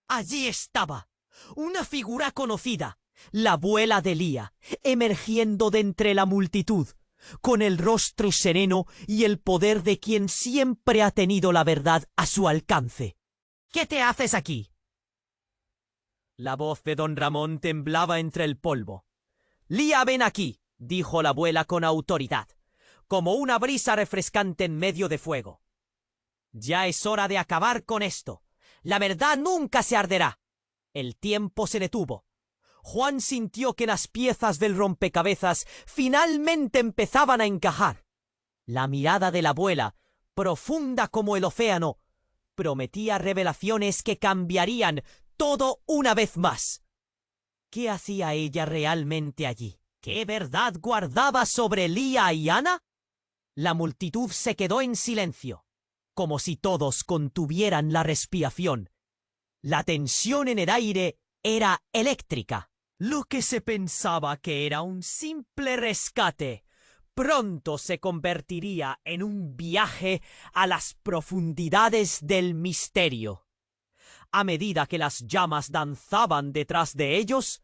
Allí estaba, una figura conocida, la abuela de Lía, emergiendo de entre la multitud, con el rostro sereno y el poder de quien siempre ha tenido la verdad a su alcance. ¿Qué te haces aquí? La voz de don Ramón temblaba entre el polvo. Lía, ven aquí, dijo la abuela con autoridad, como una brisa refrescante en medio de fuego. Ya es hora de acabar con esto. La verdad nunca se arderá. El tiempo se detuvo. Juan sintió que las piezas del rompecabezas finalmente empezaban a encajar. La mirada de la abuela, profunda como el océano, prometía revelaciones que cambiarían todo una vez más. ¿Qué hacía ella realmente allí? ¿Qué verdad guardaba sobre Lía y Ana? La multitud se quedó en silencio, como si todos contuvieran la respiración. La tensión en el aire era eléctrica. Lo que se pensaba que era un simple rescate, pronto se convertiría en un viaje a las profundidades del misterio. A medida que las llamas danzaban detrás de ellos,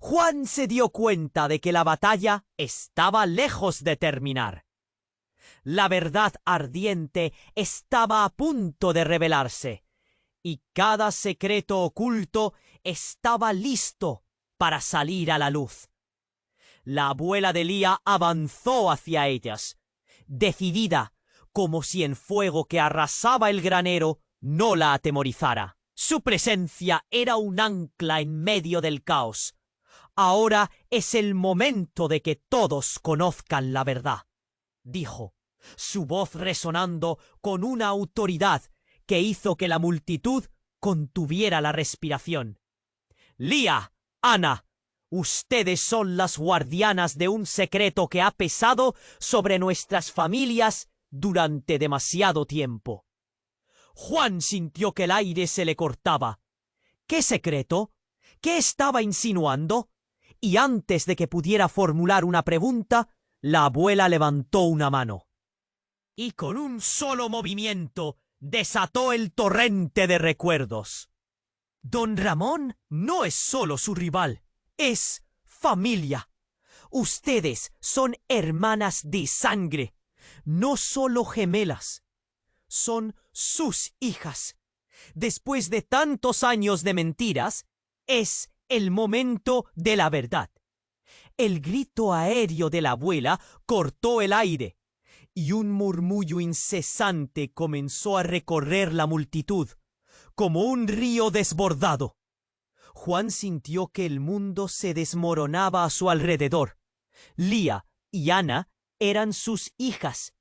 Juan se dio cuenta de que la batalla estaba lejos de terminar. La verdad ardiente estaba a punto de revelarse, y cada secreto oculto estaba listo para salir a la luz. La abuela de Lía avanzó hacia ellas, decidida, como si el fuego que arrasaba el granero no la atemorizara. Su presencia era un ancla en medio del caos. Ahora es el momento de que todos conozcan la verdad, dijo, su voz resonando con una autoridad que hizo que la multitud contuviera la respiración. Lía, Ana, ustedes son las guardianas de un secreto que ha pesado sobre nuestras familias durante demasiado tiempo. Juan sintió que el aire se le cortaba. ¿Qué secreto? ¿Qué estaba insinuando? Y antes de que pudiera formular una pregunta, la abuela levantó una mano. Y con un solo movimiento desató el torrente de recuerdos. Don Ramón no es solo su rival, es familia. Ustedes son hermanas de sangre, no solo gemelas. son sus hijas. Después de tantos años de mentiras, es el momento de la verdad. El grito aéreo de la abuela cortó el aire, y un murmullo incesante comenzó a recorrer la multitud, como un río desbordado. Juan sintió que el mundo se desmoronaba a su alrededor. Lía y Ana eran sus hijas.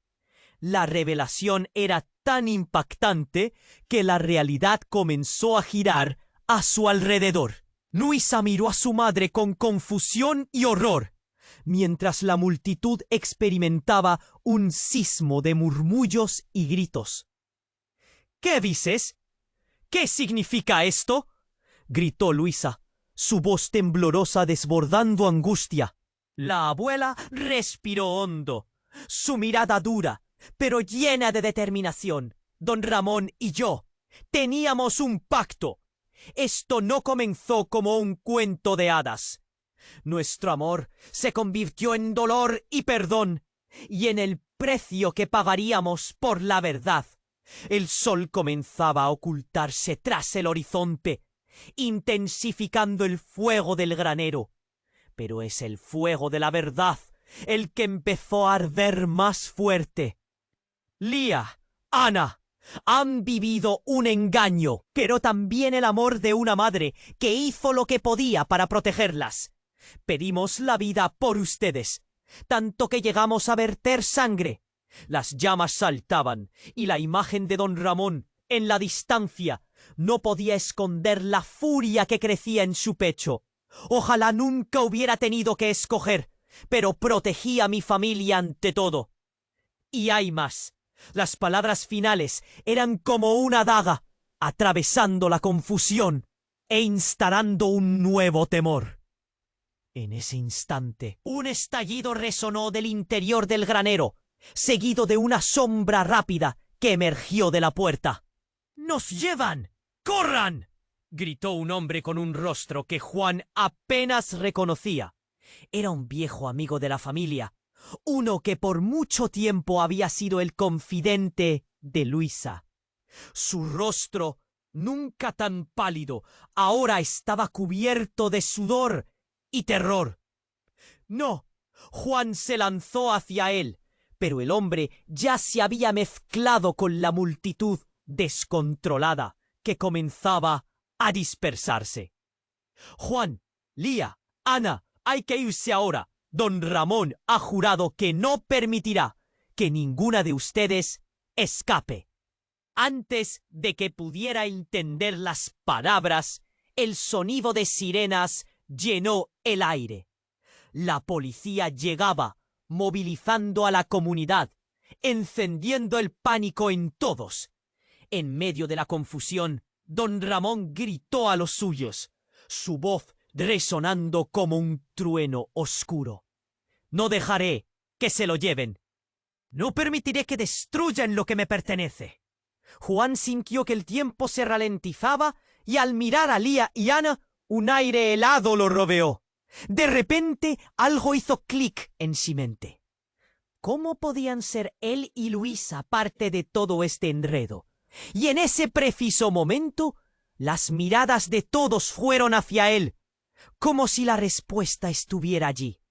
La revelación era tan impactante que la realidad comenzó a girar a su alrededor. Luisa miró a su madre con confusión y horror, mientras la multitud experimentaba un sismo de murmullos y gritos. ¿Qué dices? ¿Qué significa esto?, gritó Luisa, su voz temblorosa desbordando angustia. La abuela respiró hondo, su mirada dura, pero llena de determinación. Don Ramón y yo teníamos un pacto. Esto no comenzó como un cuento de hadas. Nuestro amor se convirtió en dolor y perdón, y en el precio que pagaríamos por la verdad. El sol comenzaba a ocultarse tras el horizonte, intensificando el fuego del granero. Pero es el fuego de la verdad el que empezó a arder más fuerte. Lía, Ana, han vivido un engaño, pero también el amor de una madre que hizo lo que podía para protegerlas. Pedimos la vida por ustedes, tanto que llegamos a verter sangre. Las llamas saltaban, y la imagen de don Ramón, en la distancia, no podía esconder la furia que crecía en su pecho. Ojalá nunca hubiera tenido que escoger, pero protegí a mi familia ante todo. Y hay más. Las palabras finales eran como una daga, atravesando la confusión e instalando un nuevo temor. En ese instante, un estallido resonó del interior del granero, seguido de una sombra rápida que emergió de la puerta. ¡Nos llevan! ¡Corran!, gritó un hombre con un rostro que Juan apenas reconocía. Era un viejo amigo de la familia, uno que por mucho tiempo había sido el confidente de Luisa. Su rostro, nunca tan pálido, ahora estaba cubierto de sudor y terror. ¡No! Juan se lanzó hacia él, pero el hombre ya se había mezclado con la multitud descontrolada que comenzaba a dispersarse. Juan, Lía, Ana, hay que irse ahora. Don Ramón ha jurado que no permitirá que ninguna de ustedes escape. Antes de que pudiera entender las palabras, el sonido de sirenas llenó el aire. La policía llegaba, movilizando a la comunidad, encendiendo el pánico en todos. En medio de la confusión, don Ramón gritó a los suyos, su voz resonando como un trueno oscuro. No dejaré que se lo lleven. No permitiré que destruyan lo que me pertenece. Juan sintió que el tiempo se ralentizaba y al mirar a Lía y Ana, un aire helado lo rodeó. De repente algo hizo clic en su mente. ¿Cómo podían ser él y Luisa parte de todo este enredo? Y en ese preciso momento, las miradas de todos fueron hacia él, como si la respuesta estuviera allí.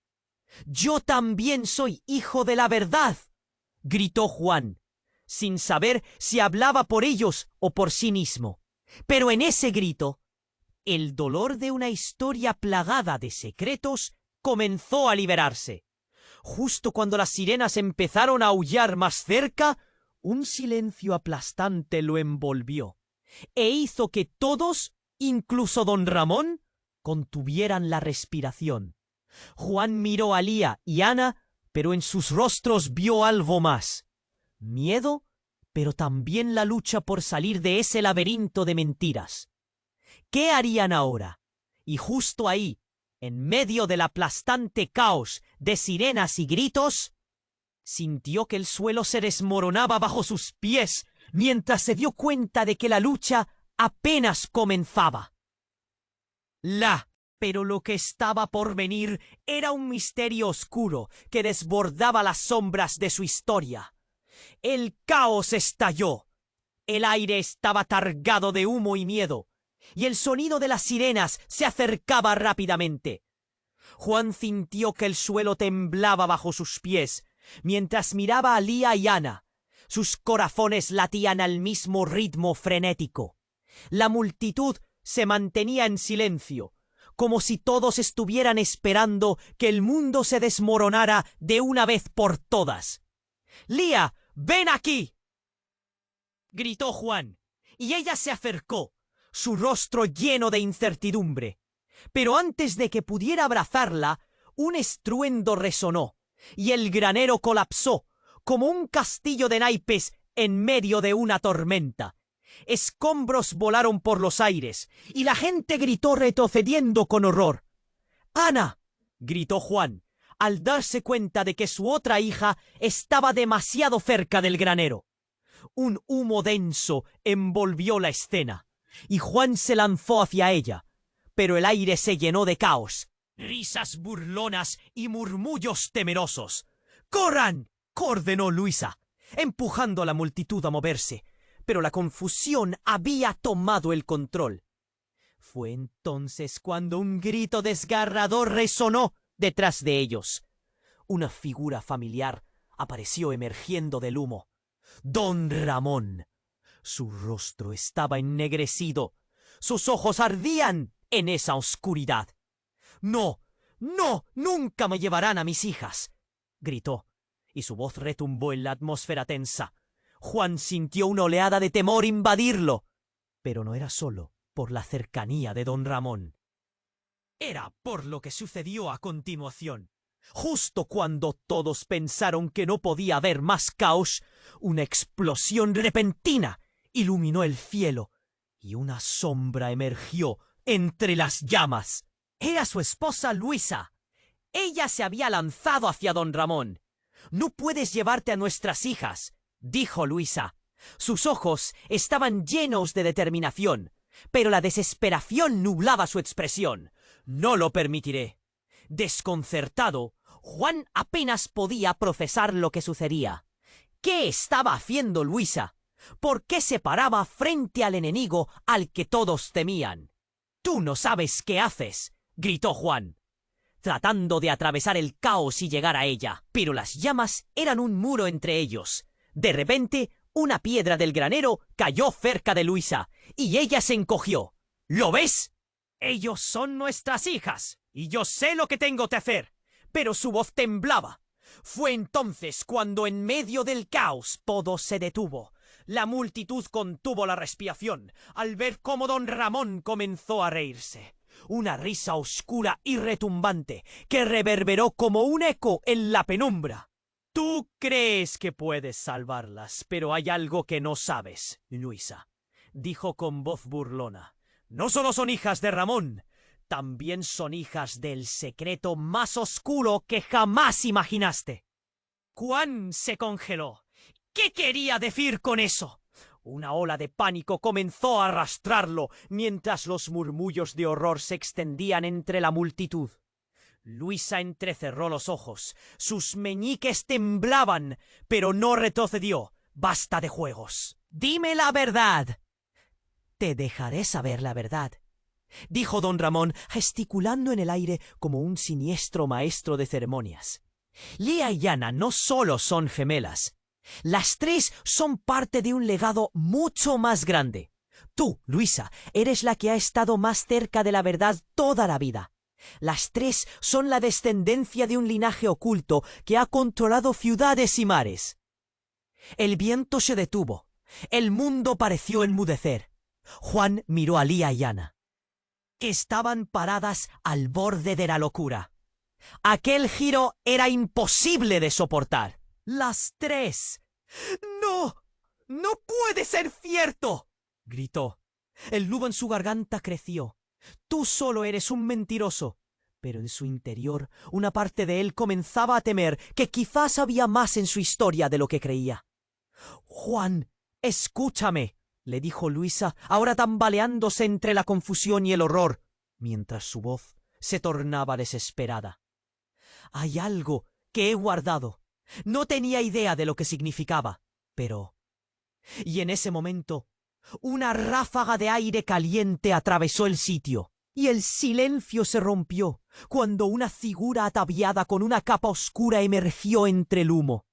«Yo también soy hijo de la verdad», gritó Juan, sin saber si hablaba por ellos o por sí mismo. Pero en ese grito, el dolor de una historia plagada de secretos comenzó a liberarse. Justo cuando las sirenas empezaron a aullar más cerca, un silencio aplastante lo envolvió e hizo que todos, incluso don Ramón, contuvieran la respiración. Juan miró a Lía y Ana, pero en sus rostros vio algo más. Miedo, pero también la lucha por salir de ese laberinto de mentiras. ¿Qué harían ahora? Y justo ahí, en medio del aplastante caos de sirenas y gritos, sintió que el suelo se desmoronaba bajo sus pies mientras se dio cuenta de que la lucha apenas comenzaba. Pero lo que estaba por venir era un misterio oscuro que desbordaba las sombras de su historia. El caos estalló, El aire estaba cargado de humo y miedo, y el sonido de las sirenas se acercaba rápidamente. Juan sintió que el suelo temblaba bajo sus pies, mientras miraba a Lía y Ana. Sus corazones latían al mismo ritmo frenético. La multitud se mantenía en silencio, como si todos estuvieran esperando que el mundo se desmoronara de una vez por todas. «Lía, ven aquí», gritó Juan, y ella se acercó, su rostro lleno de incertidumbre. Pero antes de que pudiera abrazarla, un estruendo resonó, y el granero colapsó, como un castillo de naipes en medio de una tormenta. Escombros volaron por los aires, y la gente gritó retrocediendo con horror. «¡Ana!», gritó Juan, al darse cuenta de que su otra hija estaba demasiado cerca del granero. Un humo denso envolvió la escena, y Juan se lanzó hacia ella, pero el aire se llenó de caos, risas burlonas y murmullos temerosos. «¡Corran!», ordenó Luisa, empujando a la multitud a moverse, pero la confusión había tomado el control. Fue entonces cuando un grito desgarrador resonó detrás de ellos. Una figura familiar apareció emergiendo del humo. Don Ramón. Su rostro estaba ennegrecido. Sus ojos ardían en esa oscuridad. «¡No! ¡No! ¡Nunca me llevarán a mis hijas!», gritó, y su voz retumbó en la atmósfera tensa. Juan sintió una oleada de temor invadirlo, pero no era solo por la cercanía de don Ramón. Era por lo que sucedió a continuación. Justo cuando todos pensaron que no podía haber más caos, una explosión repentina iluminó el cielo y una sombra emergió entre las llamas. Era su esposa Luisa. Ella se había lanzado hacia don Ramón. «No puedes llevarte a nuestras hijas», dijo Luisa. Sus ojos estaban llenos de determinación, pero la desesperación nublaba su expresión. «No lo permitiré». Desconcertado, Juan apenas podía procesar lo que sucedía. ¿Qué estaba haciendo Luisa? ¿Por qué se paraba frente al enemigo al que todos temían? «Tú no sabes qué haces», gritó Juan, tratando de atravesar el caos y llegar a ella. Pero las llamas eran un muro entre ellos. De repente, una piedra del granero cayó cerca de Luisa, y ella se encogió. «¿Lo ves? Ellos son nuestras hijas, y yo sé lo que tengo que hacer». Pero su voz temblaba. Fue entonces cuando en medio del caos todo se detuvo. La multitud contuvo la respiración al ver cómo don Ramón comenzó a reírse. Una risa oscura y retumbante que reverberó como un eco en la penumbra. «Tú crees que puedes salvarlas, pero hay algo que no sabes, Luisa», dijo con voz burlona. «No solo son hijas de Ramón, también son hijas del secreto más oscuro que jamás imaginaste». Juan se congeló. ¿Qué quería decir con eso? Una ola de pánico comenzó a arrastrarlo mientras los murmullos de horror se extendían entre la multitud. Luisa entrecerró los ojos. Sus meñiques temblaban, pero no retrocedió. «Basta de juegos. Dime la verdad». «Te dejaré saber la verdad», dijo don Ramón, gesticulando en el aire como un siniestro maestro de ceremonias. «Lía y Ana no solo son gemelas. Las tres son parte de un legado mucho más grande. Tú, Luisa, eres la que ha estado más cerca de la verdad toda la vida. Las tres son la descendencia de un linaje oculto que ha controlado ciudades y mares». El viento se detuvo. El mundo pareció enmudecer. Juan miró a Lía y Ana. Estaban paradas al borde de la locura. Aquel giro era imposible de soportar. Las tres. «¡No! ¡No puede ser cierto!», gritó. El nudo en su garganta creció. «Tú solo eres un mentiroso». Pero en su interior, una parte de él comenzaba a temer que quizás había más en su historia de lo que creía. «Juan, escúchame», le dijo Luisa, ahora tambaleándose entre la confusión y el horror, mientras su voz se tornaba desesperada. «Hay algo que he guardado. No tenía idea de lo que significaba, pero Y en ese momento, una ráfaga de aire caliente atravesó el sitio, y el silencio se rompió cuando una figura ataviada con una capa oscura emergió entre el humo.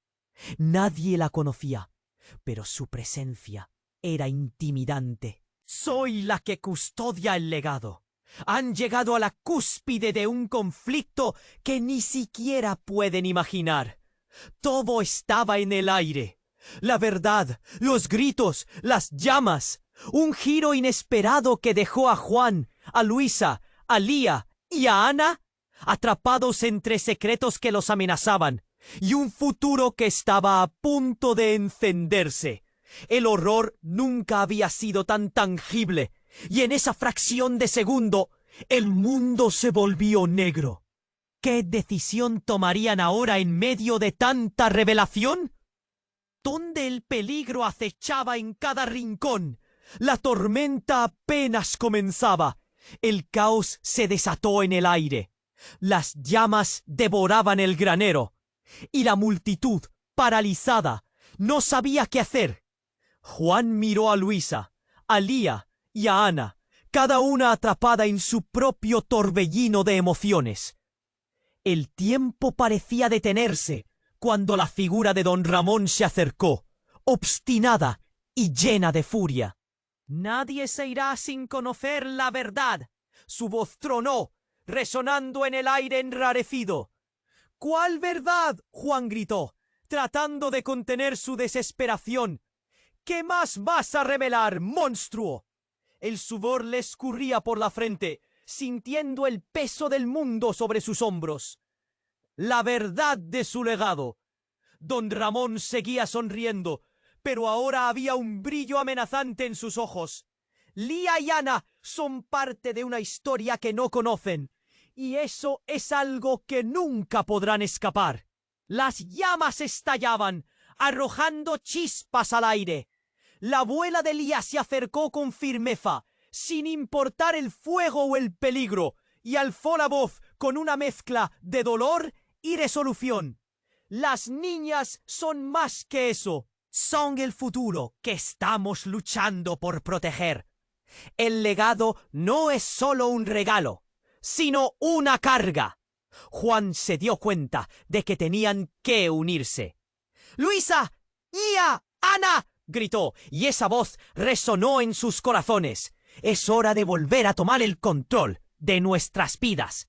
Nadie la conocía, pero su presencia era intimidante. Soy la que custodia el legado. Han llegado a la cúspide de un conflicto que ni siquiera pueden imaginar. Todo estaba en el aire. La verdad, los gritos, las llamas. Un giro inesperado que dejó a Juan, a Luisa, a Lía y a Ana atrapados entre secretos que los amenazaban y un futuro que estaba a punto de encenderse. El horror nunca había sido tan tangible, y en esa fracción de segundo el mundo se volvió negro. ¿Qué decisión tomarían ahora en medio de tanta revelación? Donde el peligro acechaba en cada rincón, la tormenta apenas comenzaba. El caos se desató en el aire. Las llamas devoraban el granero, y la multitud, paralizada, no sabía qué hacer. Juan miró a Luisa, a Lía y a Ana, cada una atrapada en su propio torbellino de emociones. El tiempo parecía detenerse cuando la figura de don Ramón se acercó, obstinada y llena de furia. «Nadie se irá sin conocer la verdad», su voz tronó, resonando en el aire enrarecido. «¿Cuál verdad?», Juan gritó, tratando de contener su desesperación. «¿Qué más vas a revelar, monstruo?». El sudor le escurría por la frente, sintiendo el peso del mundo sobre sus hombros. La verdad de su legado. Don Ramón seguía sonriendo, pero ahora había un brillo amenazante en sus ojos. Lía y Ana son parte de una historia que no conocen, y eso es algo que nunca podrán escapar. Las llamas estallaban, arrojando chispas al aire. La abuela de Lía se acercó con firmeza, sin importar el fuego o el peligro, y alzó la voz con una mezcla de dolor y resolución. Las niñas son más que eso. Son el futuro que estamos luchando por proteger. El legado no es solo un regalo, sino una carga. Juan se dio cuenta de que tenían que unirse. «¡Luisa! ¡Ia! ¡Ana!», gritó, y esa voz resonó en sus corazones. «Es hora de volver a tomar el control de nuestras vidas».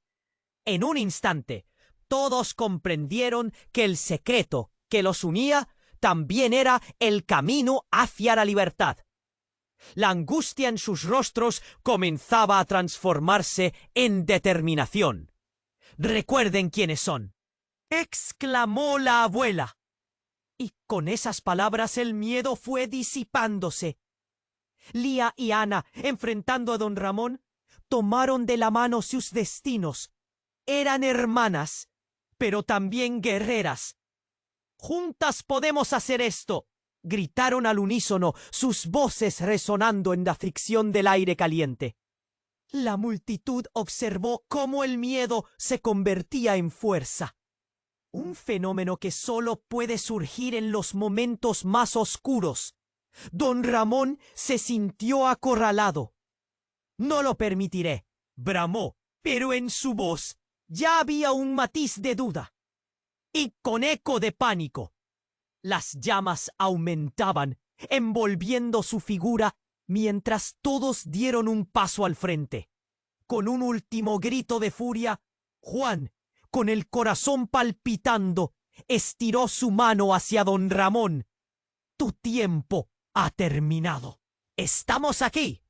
En un instante, todos comprendieron que el secreto que los unía también era el camino hacia la libertad. La angustia en sus rostros comenzaba a transformarse en determinación. «Recuerden quiénes son», exclamó la abuela. Y con esas palabras el miedo fue disipándose. Lía y Ana, enfrentando a don Ramón, tomaron de la mano sus destinos. Eran hermanas, pero también guerreras. «Juntas podemos hacer esto», gritaron al unísono, sus voces resonando en la fricción del aire caliente. La multitud observó cómo el miedo se convertía en fuerza. Un fenómeno que solo puede surgir en los momentos más oscuros. Don Ramón se sintió acorralado. «No lo permitiré», bramó, pero en su voz ya había un matiz de duda. Y con eco de pánico. Las llamas aumentaban, envolviendo su figura, mientras todos dieron un paso al frente. Con un último grito de furia, Juan, con el corazón palpitando, estiró su mano hacia don Ramón. «Tu tiempo ha terminado. Estamos aquí.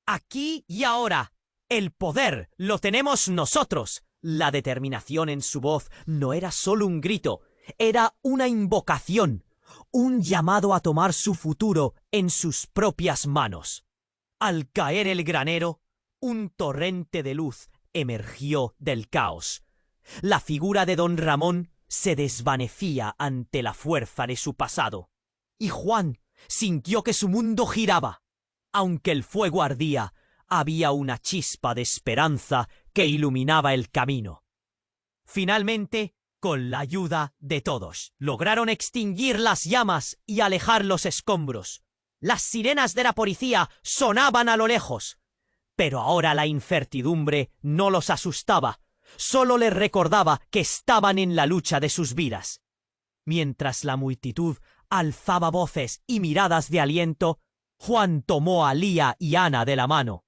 Aquí y ahora. El poder lo tenemos nosotros». La determinación en su voz no era solo un grito, era una invocación, un llamado a tomar su futuro en sus propias manos. Al caer el granero, un torrente de luz emergió del caos. La figura de don Ramón se desvanecía ante la fuerza de su pasado, y Juan sintió que su mundo giraba. Aunque el fuego ardía, había una chispa de esperanza que iluminaba el camino. Finalmente, Con la ayuda de todos, lograron extinguir las llamas y alejar los escombros. Las sirenas de la policía sonaban a lo lejos. Pero ahora la incertidumbre no los asustaba, solo les recordaba que estaban en la lucha de sus vidas. Mientras la multitud alzaba voces y miradas de aliento, Juan tomó a Lía y Ana de la mano.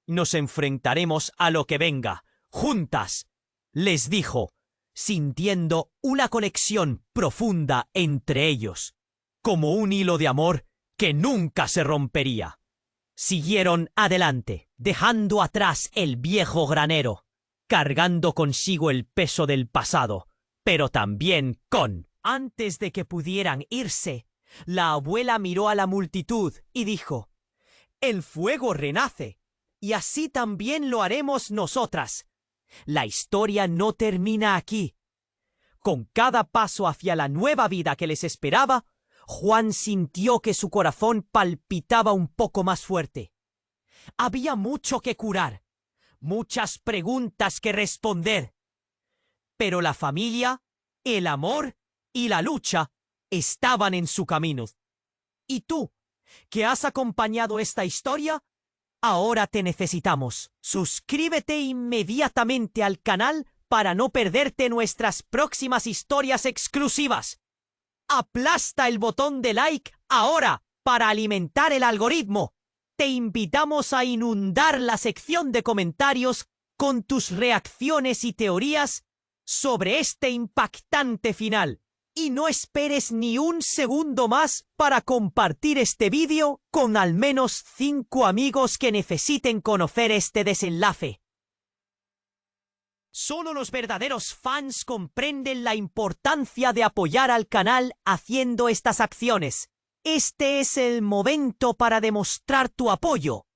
«Nos enfrentaremos a lo que venga, juntas», les dijo, sintiendo una conexión profunda entre ellos, como un hilo de amor que nunca se rompería. Siguieron adelante, dejando atrás el viejo granero, cargando consigo el peso del pasado, pero también con... Antes de que pudieran irse, la abuela miró a la multitud y dijo: «El fuego renace, y así también lo haremos nosotras. La historia no termina aquí». Con cada paso hacia la nueva vida que les esperaba, Juan sintió que su corazón palpitaba un poco más fuerte. Había mucho que curar, muchas preguntas que responder. Pero la familia, el amor y la lucha estaban en su camino. ¿Y tú, que has acompañado esta historia? Ahora te necesitamos. Suscríbete inmediatamente al canal para no perderte nuestras próximas historias exclusivas. Aplasta el botón de like ahora para alimentar el algoritmo. Te invitamos a inundar la sección de comentarios con tus reacciones y teorías sobre este impactante final. Y no esperes ni un segundo más para compartir este vídeo con al menos 5 amigos que necesiten conocer este desenlace. Solo los verdaderos fans comprenden la importancia de apoyar al canal haciendo estas acciones. Este es el momento para demostrar tu apoyo.